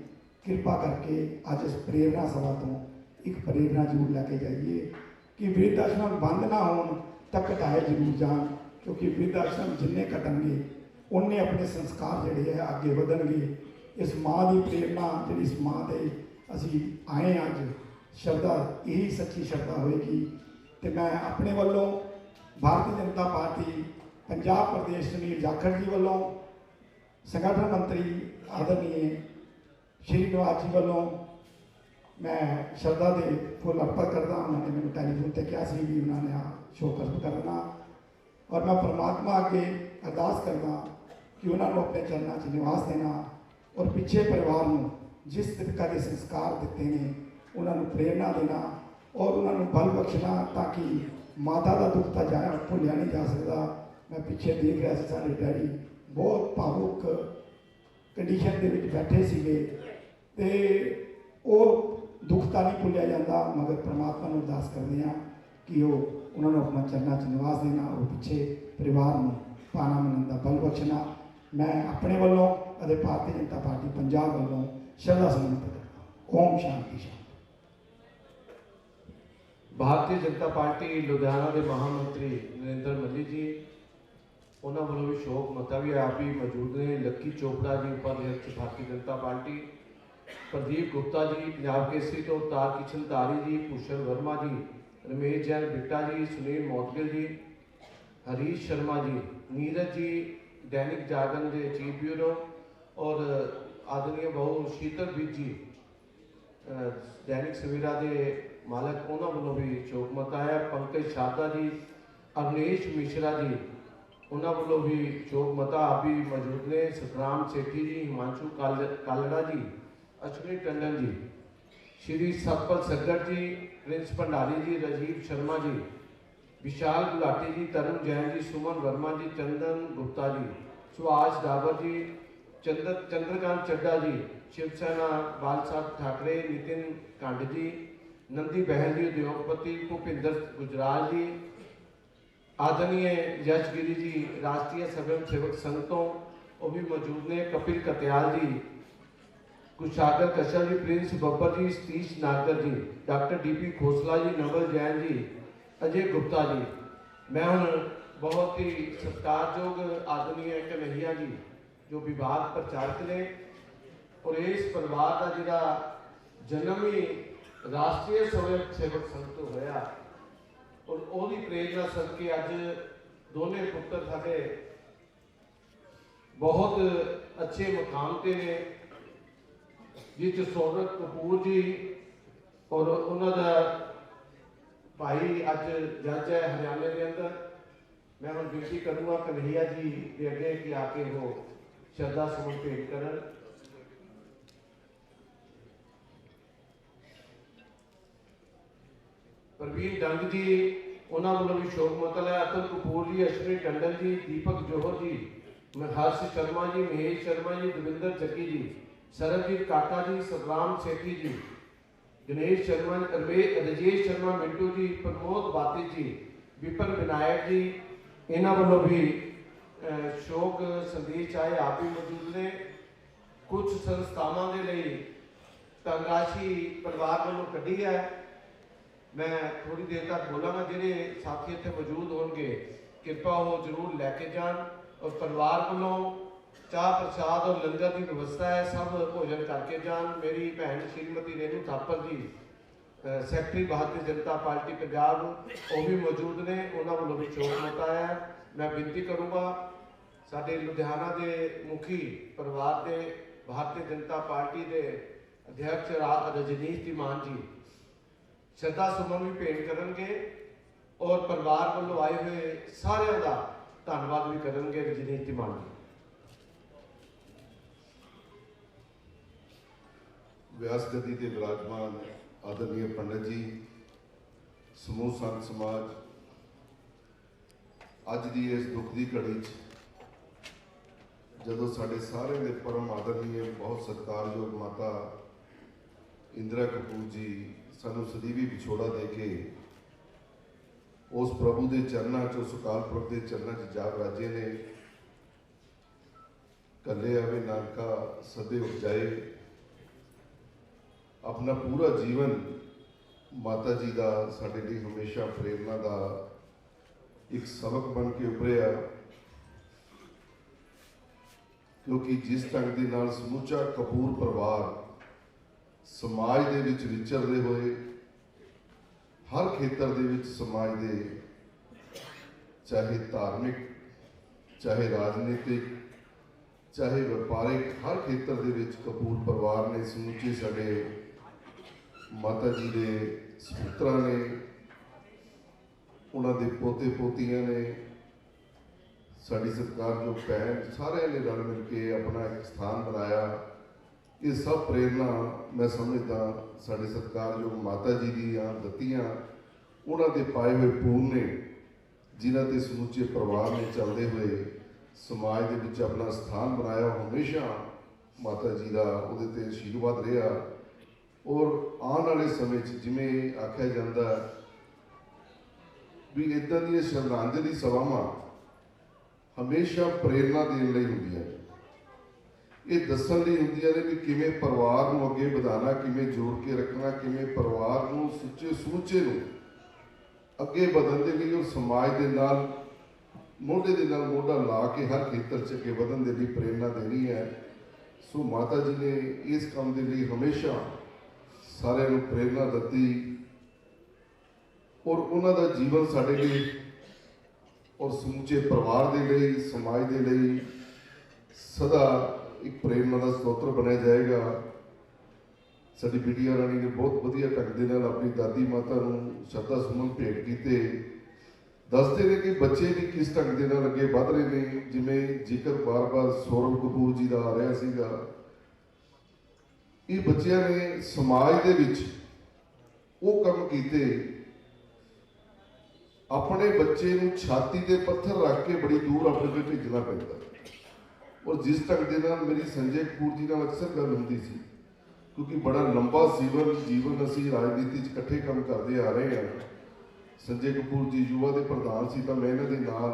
ਕਿਰਪਾ ਕਰਕੇ ਅੱਜ ਇਸ ਪ੍ਰੇਰਨਾ ਸਭਾ ਤੋਂ ਇੱਕ ਪ੍ਰੇਰਨਾ ਜ਼ਰੂਰ ਲੈ ਕੇ ਜਾਈਏ ਕਿ ਵਿਰਧ ਆਸ਼ਰਮ ਬੰਦ ਨਾ ਹੋਣ ਤਾਂ ਘਟਾਏ ਜ਼ਰੂਰ ਜਾਣ, ਕਿਉਂਕਿ ਵਿਰਧ ਆਸ਼ਰਮ ਜਿੰਨੇ ਘਟਣਗੇ ਉਹਨੇ ਆਪਣੇ ਸੰਸਕਾਰ ਜਿਹੜੇ ਹੈ ਅੱਗੇ ਵਧਣਗੇ। ਇਸ ਮਾਂ ਦੀ ਪ੍ਰੇਰਨਾ ਜਿਹੜੀ ਇਸ ਮਾਂ ਦੇ ਅਸੀਂ ਆਏ ਅੱਜ ਸ਼ਰਧਾ, ਇਹੀ ਸੱਚੀ ਸ਼ਰਧਾ ਹੋਏਗੀ। ਤੇ ਮੈਂ ਆਪਣੇ ਵੱਲੋਂ ਭਾਰਤੀ ਜਨਤਾ ਪਾਰਟੀ ਪੰਜਾਬ ਪ੍ਰਦੇਸ਼ ਸੁਨੀਲ ਜਾਖੜ ਜੀ ਵੱਲੋਂ, ਸੰਗਠਨ ਮੰਤਰੀ ਆਦਰਨੀय ਸ਼੍ਰੀ ਨਿਵਾਸ ਜੀ ਵੱਲੋਂ ਮੈਂ ਸ਼ਰਧਾ ਦੇ ਫੁੱਲ ਅਰਪਣ ਕਰਦਾ। ਉਹਨਾਂ ਨੇ ਮੈਨੂੰ ਟੈਲੀਫੋਨ ਤੇ ਕਿਹਾ ਸੀ ਵੀ ਉਹਨਾਂ ਨੇ ਸ਼ੋਅ ਅਰਪਣ ਕਰਨਾ, ਔਰ ਮੈਂ ਪਰਮਾਤਮਾ ਅੱਗੇ ਅਰਦਾਸ ਕਰਦਾ ਕਿ ਉਹਨਾਂ ਨੂੰ ਆਪਣੇ ਚਰਨਾਂ 'ਚ ਨਿਵਾਸ ਦੇਣਾ ਔਰ ਪਿੱਛੇ ਪਰਿਵਾਰ ਨੂੰ ਜਿਸ ਤਰੀਕੇ ਦੇ ਸੰਸਕਾਰ ਦਿੱਤੇ ਨੇ ਉਹਨਾਂ ਨੂੰ ਪ੍ਰੇਰਨਾ ਦੇਣਾ ਔਰ ਉਹਨਾਂ ਨੂੰ ਬਲ ਬਖਸ਼ਣਾ ਤਾਂ ਕਿ ਮਾਤਾ ਦਾ ਦੁੱਖ ਤਾਂ ਜਾਇਆ ਭੁੱਲਿਆ ਨਹੀਂ ਜਾ ਸਕਦਾ। ਮੈਂ ਪਿੱਛੇ ਦੇਖ ਰਿਹਾ ਸੀ ਸਾਡੇ ਡੈਡੀ ਬਹੁਤ ਭਾਵੁਕ ਕੰਡੀਸ਼ਨ ਦੇ ਵਿੱਚ ਬੈਠੇ ਸੀਗੇ ਤੇ ਉਹ ਦੁੱਖ ਤਾਂ ਨਹੀਂ ਭੁੱਲਿਆ ਜਾਂਦਾ, ਮਗਰ ਪਰਮਾਤਮਾ ਨੂੰ ਅਰਦਾਸ ਕਰਦੇ ਹਾਂ ਕਿ ਉਹ ਉਹਨਾਂ ਨੂੰ ਆਪਣਾ ਚਰਨਾਂ 'ਚ ਨਿਵਾਸ ਦੇਣਾ ਔਰ ਪਿੱਛੇ ਪਰਿਵਾਰ ਨੂੰ ਪਾਣਾ ਮੰਨਣ ਦਾ ਬਲ ਬਖਸ਼ਣਾ। ਮੈਂ ਆਪਣੇ ਵੱਲੋਂ ਅਤੇ ਭਾਰਤੀ ਜਨਤਾ ਪਾਰਟੀ ਪੰਜਾਬ ਵੱਲੋਂ ਸ਼ਰਧਾ ਸਮਰਪਿਤ ਕਰਦਾ। ਓਮ ਸ਼ਾਂਤੀ ਸ਼ਾਂਤੀ। ਭਾਰਤੀ ਜਨਤਾ ਪਾਰਟੀ ਲੁਧਿਆਣਾ ਦੇ ਮਹਾਮੰਤਰੀ ਨਰਿੰਦਰ ਮੱਲੀ ਜੀ, ਉਹਨਾਂ ਵੱਲੋਂ ਵੀ ਸ਼ੋਕ ਮਤਾ ਵੀ ਆਪ ਹੀ ਮੌਜੂਦ ਨੇ। ਲੱਕੀ ਚੋਪੜਾ ਜੀ ਉਪਾਧਿਆਕਸ਼ ਭਾਰਤੀ ਜਨਤਾ ਪਾਰਟੀ, ਪ੍ਰਦੀਪ ਗੁप्ता ਜੀ ਪੰਜਾਬ ਕੇਸਰੀ ਤੋਂ, ਤਾਰ ਕਿਸ਼ਨ ਤਾਰੀ ਜੀ, ਭੂਸ਼ਣ ਵਰਮਾ ਜੀ, रमेश जैन बिट्टा जी, सुनील मौदगिल जी, हरीश शर्मा जी, नीरज जी दैनिक जागरण के चीफ ब्यूरो और आदरणीय बहु शीतल बीज जी दैनिक सवेरा के मालक, उन्होंने वालों भी शोक मत आया। पंकज शारदा जी, अवनीश मिश्रा जी, उन्होंने वालों भी शोक मता आप भी मौजूद ने। सतराम सेठी जी, हिमांशु कालड़ा जी, अश्विनी टंडन जी, श्री सतपाल सग्गर जी, प्रिंस भंडारी जी, राजीव शर्मा जी, विशाल गुलाटी जी, तरुण जैन जी, सुमन वर्मा जी, चंदन गुप्ता जी, सुभाष डाबर जी, चंद्रकांत चड्डा जी, शिवसेना बाल साहब ठाकरे, नितिन कांड जी, नंदी बहल जी, उद्योगपति भूपिंदर गुजराल जी, आदरणीय यशगिरी जी राष्ट्रीय स्वयं सेवक संघ तो वो भी मौजूद ने। कपिल कत्याल जी, कुशागर कशल जी, प्रिंस बब्बर जी, सतीश नागर जी, डॉक्टर डीपी खोसला जी, नवल जैन जी, अजय गुप्ता जी। मैं हूँ बहुत ही सत्कारयोग आदरणीय कन्हैया जी जो विभाग प्रचारक ने और इस परिवार का जिहड़ा जन्म ही राष्ट्रीय स्वयं सेवक संघ तो होया और ਉਹਦੀ ਪ੍ਰੇਰਨਾ ਸਦਕੇ ਅੱਜ ਦੋਨੇ ਪੁੱਤਰ ਸਾਡੇ ਬਹੁਤ ਅੱਛੇ ਮੁਕਾਮ ਤੇ ਨੇ, जिस सौरभ कपूर जी और उन्होंने भाई अज जज है हरियाणे के अंदर। मैं हम बेनती करूँगा कन्हैया जी के अगे कि आके वो ਸ਼ਰਧਾ ਸੁਮਨ ਭੇਟ ਕਰਨ। ਪ੍ਰਵੀਨ ਡੰਗ ਜੀ ਉਹਨਾਂ ਵੱਲੋਂ ਵੀ ਸ਼ੋਕ ਮਤਲ ਹੈ। ਅਤੁਲ ਕਪੂਰ ਜੀ, ਅਸ਼ਵਨੀ ਟੰਡਨ ਜੀ, ਦੀਪਕ ਜੋਹਰ ਜੀ, ਹਰਸ਼ ਸ਼ਰਮਾ ਜੀ, ਮਹੇਸ਼ ਸ਼ਰਮਾ ਜੀ, ਦਵਿੰਦਰ ਚੱਕੀ ਜੀ, ਸਰਬਜੀਤ ਕਾਕਾ ਜੀ, ਸਤਰਾਮ ਸੇਠੀ ਜੀ, गणेश शर्मा, राजेश शर्मा मिंटू जी, प्रमोद बाती जी, विपिन विनायक जी, इन्हों वालों भी शोक संदेश आए। आप भी मौजूद ने। कुछ संस्थावां दे लई धनराशि परिवार वालों कढ़ी है। मैं थोड़ी देर तक बोलांगा। जिहड़े साथी इत्थे मौजूद होंगे कृपा वो जरूर लैके जान। और परिवार वालों चाह प्रसाद और लंगर की व्यवस्था है, सब भोजन करके जान। मेरी भैन श्रीमती रेणु थापर जी सैकटरी भारतीय जनता पार्टी पंजाब वो भी मौजूद ने, उन्होंने वालों भी शोक मताया है। मैं विनती करूँगा साडे लुधियाना के मुखी परिवार के भारतीय जनता पार्टी के अध्यक्ष रजनीश धीमान जी श्रद्धा सुमन भी भेंट करनगे और परिवार वालों आए हुए सारिਆਂ ਦਾ धन्यवाद भी करनगे। रजनीश धीमान जी। व्यास गद्दी के विराजमान आदरणीय पंडित जी, समूह संत समाज, अज की इस दुख की घड़ी जदों साडे सारे दे परम आदरणीय बहुत सत्कारयोग माता इंदिरा कपूर जी सानू सदीवी विछोड़ा दे के उस प्रभु के चरणों च, उस अकाल पुरख के चरणों च जा राजे ने। कले आवे नानका सदे उपजाए। अपना पूरा जीवन माता जी का साडे लिए हमेशा प्रेरणा का एक सबक बन के उभरिया। क्योंकि जिस ढंग के नाल समूचा कपूर परिवार समाज दे विच विचरदे होए हर खेतर दे विच समाज दे, चाहे धार्मिक, चाहे राजनीतिक, चाहे व्यापारिक, हर खेतर दे विच कपूर परिवार ने समूचे साडे माता जी के सपुत्रा ने, उन्होंने पोते पोतियां ने, साड़ी सत्कारयोग भैन, सारे ने रल मिल के अपना एक स्थान बनाया। ये सब प्रेरणा मैं समझदा साड़ी सत्कारयोग माता जी दियां दत्तियां उन्होंने पाए हुए पूर्ण ने, जिन्हां ते समूचे परिवार ने चलते हुए समाज के विच अपना स्थान बनाया। हमेशा माता जी का उहदे ते आशीर्वाद रहा। और आने वाले समय जिमें आख्या जाता भी इदां दी श्रद्धांजलि सभावां हमेशा प्रेरणा देने लई हुंदियां ने, ये दस्सण लई हुंदियां ने भी किवें परिवार नूं अगे वधाना, किवें जोड़ के रखना, किवें परिवार नूं सुच्चे सूचे नूं अगे वधण दे लई और समाज दे नाल मोढे दे नाल मोढा ला के हर खेतर च अगे वधण दे लई प्रेरणा देनी है। सो माता जी ने इस काम के लिए हमेशा सारे प्रेरणा दी और उन्हों जीवन साढ़े लिए और समूचे परिवार के लिए, समाज के लिए सदा एक प्रेरणा का स्रोत बनया जाएगा। साडी बिटिया रानी ने बहुत वधिया ढंग दे नाल अपनी दादी माता नूं श्रद्धा सुमन भेंट कीते। दसते हैं कि बच्चे भी किस ढंग के नाल अगे वध रहे हैं। जिमें जिक्र बार बार सौरभ कपूर जी का आ रहा सीगा, ये बच्चों ने समाज दे विच वो काम कीते, अपने बच्चे नूं छाती ते पत्थर रख के बड़ी दूर अपने को भेजना पैंदा। और जिस ढंग के नाल मेरी संजय कपूर जी नाल अक्सर गल हुंदी सी, क्योंकि बड़ा लंबा जीवन असीं राजनीति च इकट्ठे काम करते आ रहे हैं। संजय कपूर जी युवा के प्रधान सी तां मैं इन्हां दे नाल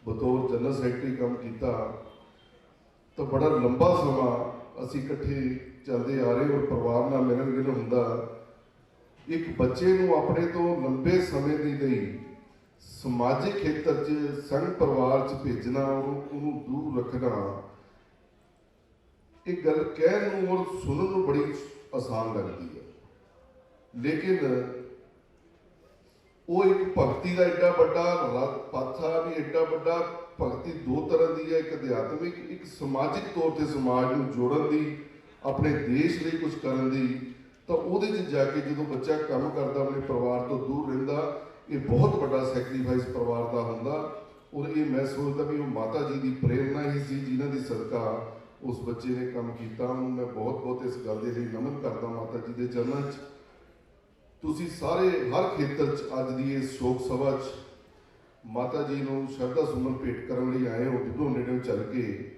बतौर जनरल सैकटरी काम किया, तो बड़ा लंबा समा असीं इकट्ठे चलते आ रहे और परिवार नाल मिलन गिलन हुंदा। एक बच्चे नूं अपने तो लंबे समय के लिए समाजिक खेत्र च संघ परिवार च भेजना और उन्होंने दूर रखना, एक गल कहण नूं और सुनन नूं बड़ी आसान लगती है, लेकिन वो एक भगती का एडा बड़ा पाथा भी एडा बड़ा भगती दो तरह की है, एक अध्यात्मिक, एक समाजिक तौर पर समाज में जोड़न की, अपने देश लिए कुछ करन दी। तो वो जाके जो बच्चा काम करता अपने परिवार तो दूर रहिंदा, ये बहुत बड़ा सैक्रीफाइस परिवार का हुंदा। ਔਰ ਇਹ ਮੈਂ ਸੋਚਦਾ ਵੀ ਉਹ ਮਾਤਾ ਜੀ ਦੀ ਪ੍ਰੇਰਨਾ ਹੀ ਸੀ ਜਿਨ੍ਹਾਂ ਦੀ ਸਦਕਾ ਉਸ ਬੱਚੇ ਨੇ ਕੰਮ ਕੀਤਾ। ਉਹਨੂੰ ਮੈਂ ਬਹੁਤ ਬਹੁਤ ਇਸ ਗੱਲ ਦੇ ਲਈ ਨਮਨ ਕਰਦਾ ਮਾਤਾ ਜੀ ਦੇ ਚਰਨਾਂ 'ਚ। ਤੁਸੀਂ ਸਾਰੇ ਹਰ ਖੇਤਰ 'ਚ ਅੱਜ ਦੀ ਇਸ ਸ਼ੋਕ ਸਭਾ 'ਚ ਮਾਤਾ ਜੀ ਨੂੰ ਸ਼ਰਧਾ ਸੁਮਨ ਭੇਟ ਕਰਨ ਲਈ ਆਏ ਹੋ। ਦੂਰੋਂ ਨੇੜਿਓਂ ਚੱਲ ਕੇ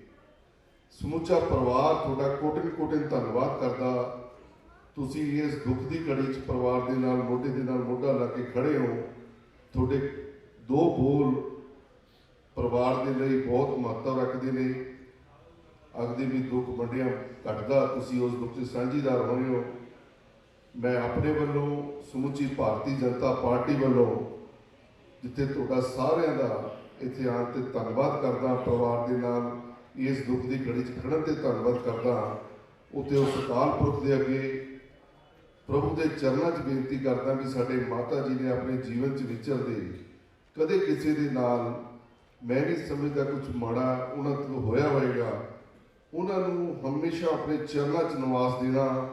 ਸਮੁੱਚਾ ਪਰਿਵਾਰ ਤੁਹਾਡਾ ਕੋਟਿਨ ਕੋਟਿਨ ਧੰਨਵਾਦ ਕਰਦਾ। ਤੁਸੀਂ ਇਸ ਦੁੱਖ ਦੀ ਘੜੀ 'ਚ ਪਰਿਵਾਰ ਦੇ ਨਾਲ ਮੋਢੇ ਦੇ ਨਾਲ ਮੋਢਾ ਲਾ ਕੇ ਖੜੇ ਹੋ। ਤੁਹਾਡੇ ਦੋ ਬੋਲ ਪਰਿਵਾਰ ਦੇ ਲਈ ਬਹੁਤ ਮਹੱਤਵ ਰੱਖਦੇ ਨੇ। ਅਗਦੇ ਵੀ ਦੁੱਖ ਵੰਡਿਆ ਘਟਦਾ, ਤੁਸੀਂ ਉਸ ਦੁੱਖ 'ਚ ਸਾਂਝੀਦਾਰ ਹੋਏ ਹੋ। ਮੈਂ ਆਪਣੇ ਵੱਲੋਂ ਸਮੁੱਚੀ ਭਾਰਤੀ ਜਨਤਾ ਪਾਰਟੀ ਵੱਲੋਂ ਜਿੱਥੇ ਤੁਹਾਡਾ ਸਾਰਿਆਂ ਦਾ ਇੱਥੇ ਆਉਣ ਤੇ ਧੰਨਵਾਦ ਕਰਦਾ, ਪਰਿਵਾਰ ਦੇ ਨਾਲ ਇਸ ਦੁੱਖ ਦੀ ਘੜੀ 'ਚ ਖੜਨ ਤੇ ਧੰਨਵਾਦ ਕਰਦਾ। ਉੱਤੇ ਉਸ ਅਕਾਲ ਪੁਰਖ ਦੇ ਅੱਗੇ ਪ੍ਰਭੂ ਦੇ ਚਰਨਾਂ 'ਚ ਬੇਨਤੀ ਕਰਦਾ ਵੀ ਸਾਡੇ ਮਾਤਾ ਜੀ ਨੇ ਆਪਣੇ ਜੀਵਨ 'ਚ ਵਿਚਰਦੇ ਕਦੇ ਕਿਸੇ ਦੇ ਨਾਲ ਮੈਂ ਨਹੀਂ ਸਮਝਦਾ ਕੁਝ ਮਾੜਾ ਉਹਨਾਂ ਤੋਂ ਹੋਇਆ ਹੋਵੇਗਾ। ਉਹਨਾਂ ਨੂੰ ਹਮੇਸ਼ਾ ਆਪਣੇ ਚਰਨਾਂ 'ਚ ਨਿਵਾਸ ਦੇਣਾ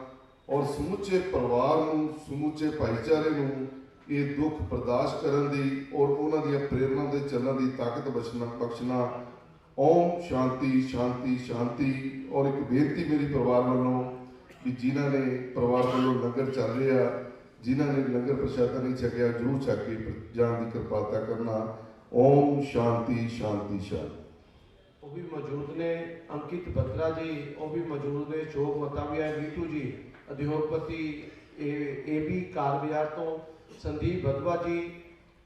ਔਰ ਸਮੁੱਚੇ ਪਰਿਵਾਰ ਨੂੰ, ਸਮੁੱਚੇ ਭਾਈਚਾਰੇ ਨੂੰ ਇਹ ਦੁੱਖ ਬਰਦਾਸ਼ਤ ਕਰਨ ਦੀ ਔਰ ਉਹਨਾਂ ਦੀਆਂ ਪ੍ਰੇਰਨਾ ਦੇ ਚੱਲਣ ਦੀ ਤਾਕਤ ਬਖਸ਼ਣਾ। ਓਮ ਸ਼ਾਂਤੀ ਸ਼ਾਂਤੀ ਸ਼ਾਂਤੀ। ਔਰ ਇੱਕ ਬੇਨਤੀ ਮੇਰੀ ਪਰਿਵਾਰ ਵੱਲੋਂ ਵੀ ਜਿਨ੍ਹਾਂ ਨੇ ਪਰਿਵਾਰ ਵੱਲੋਂ ਲੰਗਰ ਚੱਲ ਰਿਹਾ, ਜਿਨ੍ਹਾਂ ਨੇ ਲੰਗਰ ਪ੍ਰਸ਼ਾਦਾ ਨਹੀਂ ਛਕਿਆ, ਜ਼ਰੂਰ ਛਕ ਕੇ ਜਾਣ ਦੀ ਕਿਰਪਾਲਤਾ ਕਰਨਾ। ਓਮ ਸ਼ਾਂਤੀ ਸ਼ਾਂਤੀ ਸ਼ਾਂਤੀ। ਉਹ ਵੀ ਮੌਜੂਦ ਨੇ ਅੰਕਿਤ ਬਤਰਾ ਜੀ, ਉਹ ਵੀ ਮੌਜੂਦ ਨੇ। ਸ਼ੋਕ ਮਤਾ ਵੀ ਹੈ ਨੀਟੂ ਜੀ ਉਦਯੋਗਪਤੀ ਏਬੀ ਕਾਰ ਬਾਜ਼ਾਰ ਤੋਂ, ਸੰਦੀਪ ਬਦਵਾ ਜੀ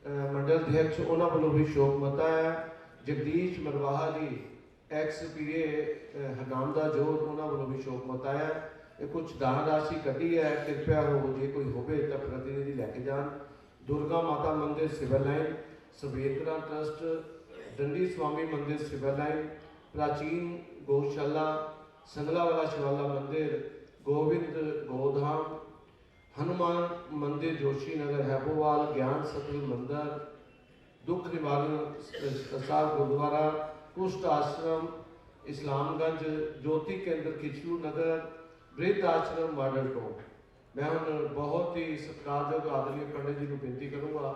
ਮੰਡਲ ਅਧਿਕਸ਼, ਉਹਨਾਂ ਵੱਲੋਂ ਵੀ ਸ਼ੋਕ ਮਤਾ ਹੈ। ਜਗਦੀਸ਼ ਮਰਵਾਹਾ ਜੀ ਐਕਸ ਪੀਏ ਹਗਾਮ ਦਾ ਜੋਰ, ਉਹਨਾਂ ਵੱਲੋਂ ਵੀ ਸ਼ੋਕ ਮਤਾ ਹੈ। ਇਹ ਕੁਝ ਦਾਨ ਰਾਸ਼ੀ ਕੱਢੀ ਹੈ, ਕਿਰਪਾ ਹੋ ਜੇ ਕੋਈ ਹੋਵੇ ਤਾਂ ਪ੍ਰਤੀਨਿਧੀ ਲੈ ਕੇ ਜਾਣ। ਦੁਰਗਾ ਮਾਤਾ ਮੰਦਿਰ ਸਿਵਲ ਲਾਈਨ, ਸਵੇਤਰਾ ट्रस्ट, डंडी स्वामी मंदिर सिविल लाइन, प्राचीन गौशाला, संगला वाला शिवाला मंदिर, गोविंद गोधाम, हनुमान मंदिर जोशी नगर हैबोवाल, ज्ञान सतल मंदिर, दुख निवारण साहब गुरुद्वारा, कुष्ठ आश्रम इस्लामगंज, ज्योति केंद्र खिचलू नगर, वृद्ध आश्रम मॉडल टाउन। मैं हम बहुत ही सत्कारयोग आदरणीय पंडित जी को बेनती करूँगा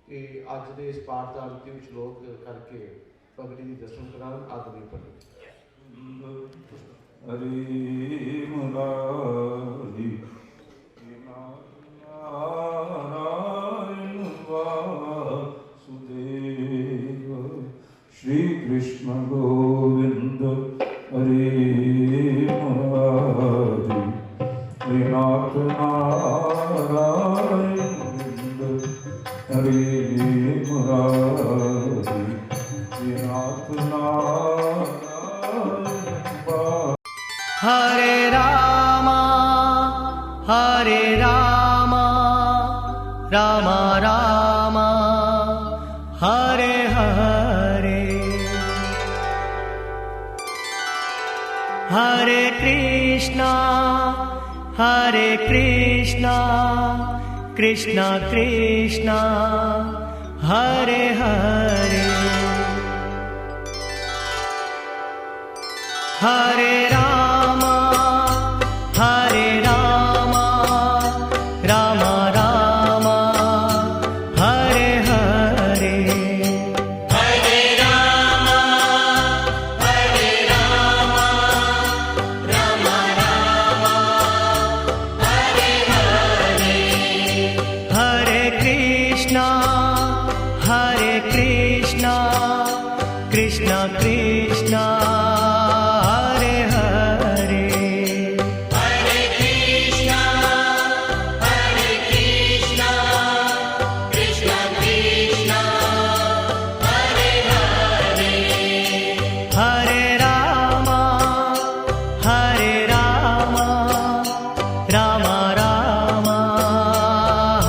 कि अज के इस पाठ का अंतिम श्लोक करके पगड़ी की दर्शन करान। आदरणीय पंडित हरि मुरारी नारायण वासुदेव श्री कृष्ण गोविंद हरि मुरारी श्रीनाथ नारायण हरि मुरारी श्रीनाथ नारायण। हरे रामा रामा रामा हरे हरे, हरे कृष्णा कृष्णा कृष्णा हरे हरे, हरे रामा रामा रामा हरे हरे, हरे रामा रामा रामा हरे हरे, हरे कृष्णा कृष्णा कृष्णा हरे हरे, हरे कृष्णा कृष्णा कृष्णा हरे हरे, हरे रामा रामा रामा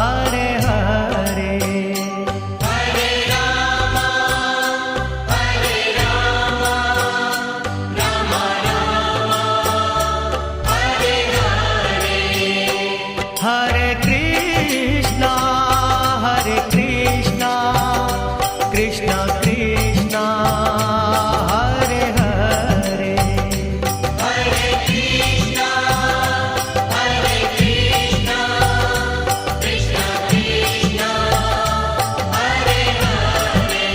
हरे हरे, हरे रामा रामा रामा हरे हरे, हरे कृष्णा कृष्णा कृष्णा हरे हरे, हरे Krishna Krishna Krishna Hare Hare,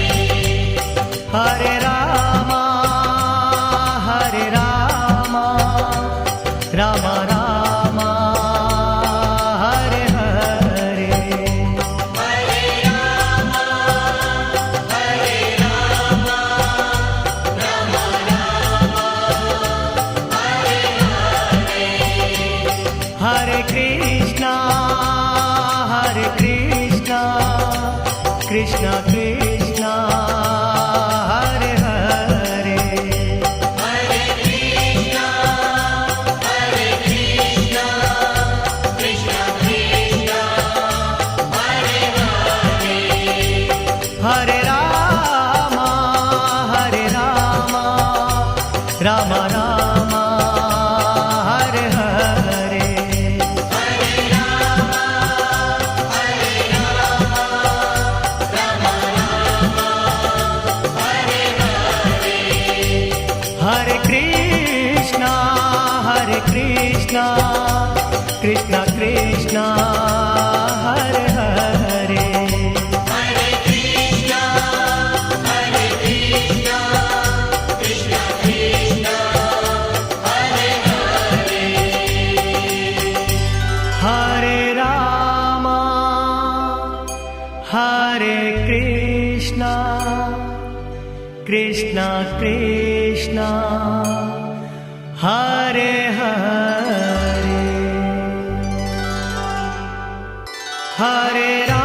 Krishna Krishna Hare Hare Hare Krishna, Krishna Krishna, Hare Hare. हरे Rama Rama Rama Hare Hare Hare Krishna Krishna Krishna Hare Hare Hare Krishna, Krishna Krishna, Hare Hare. हरे रामा हरे कृष्णा कृष्णा कृष्णा हरे हरे हरे रामा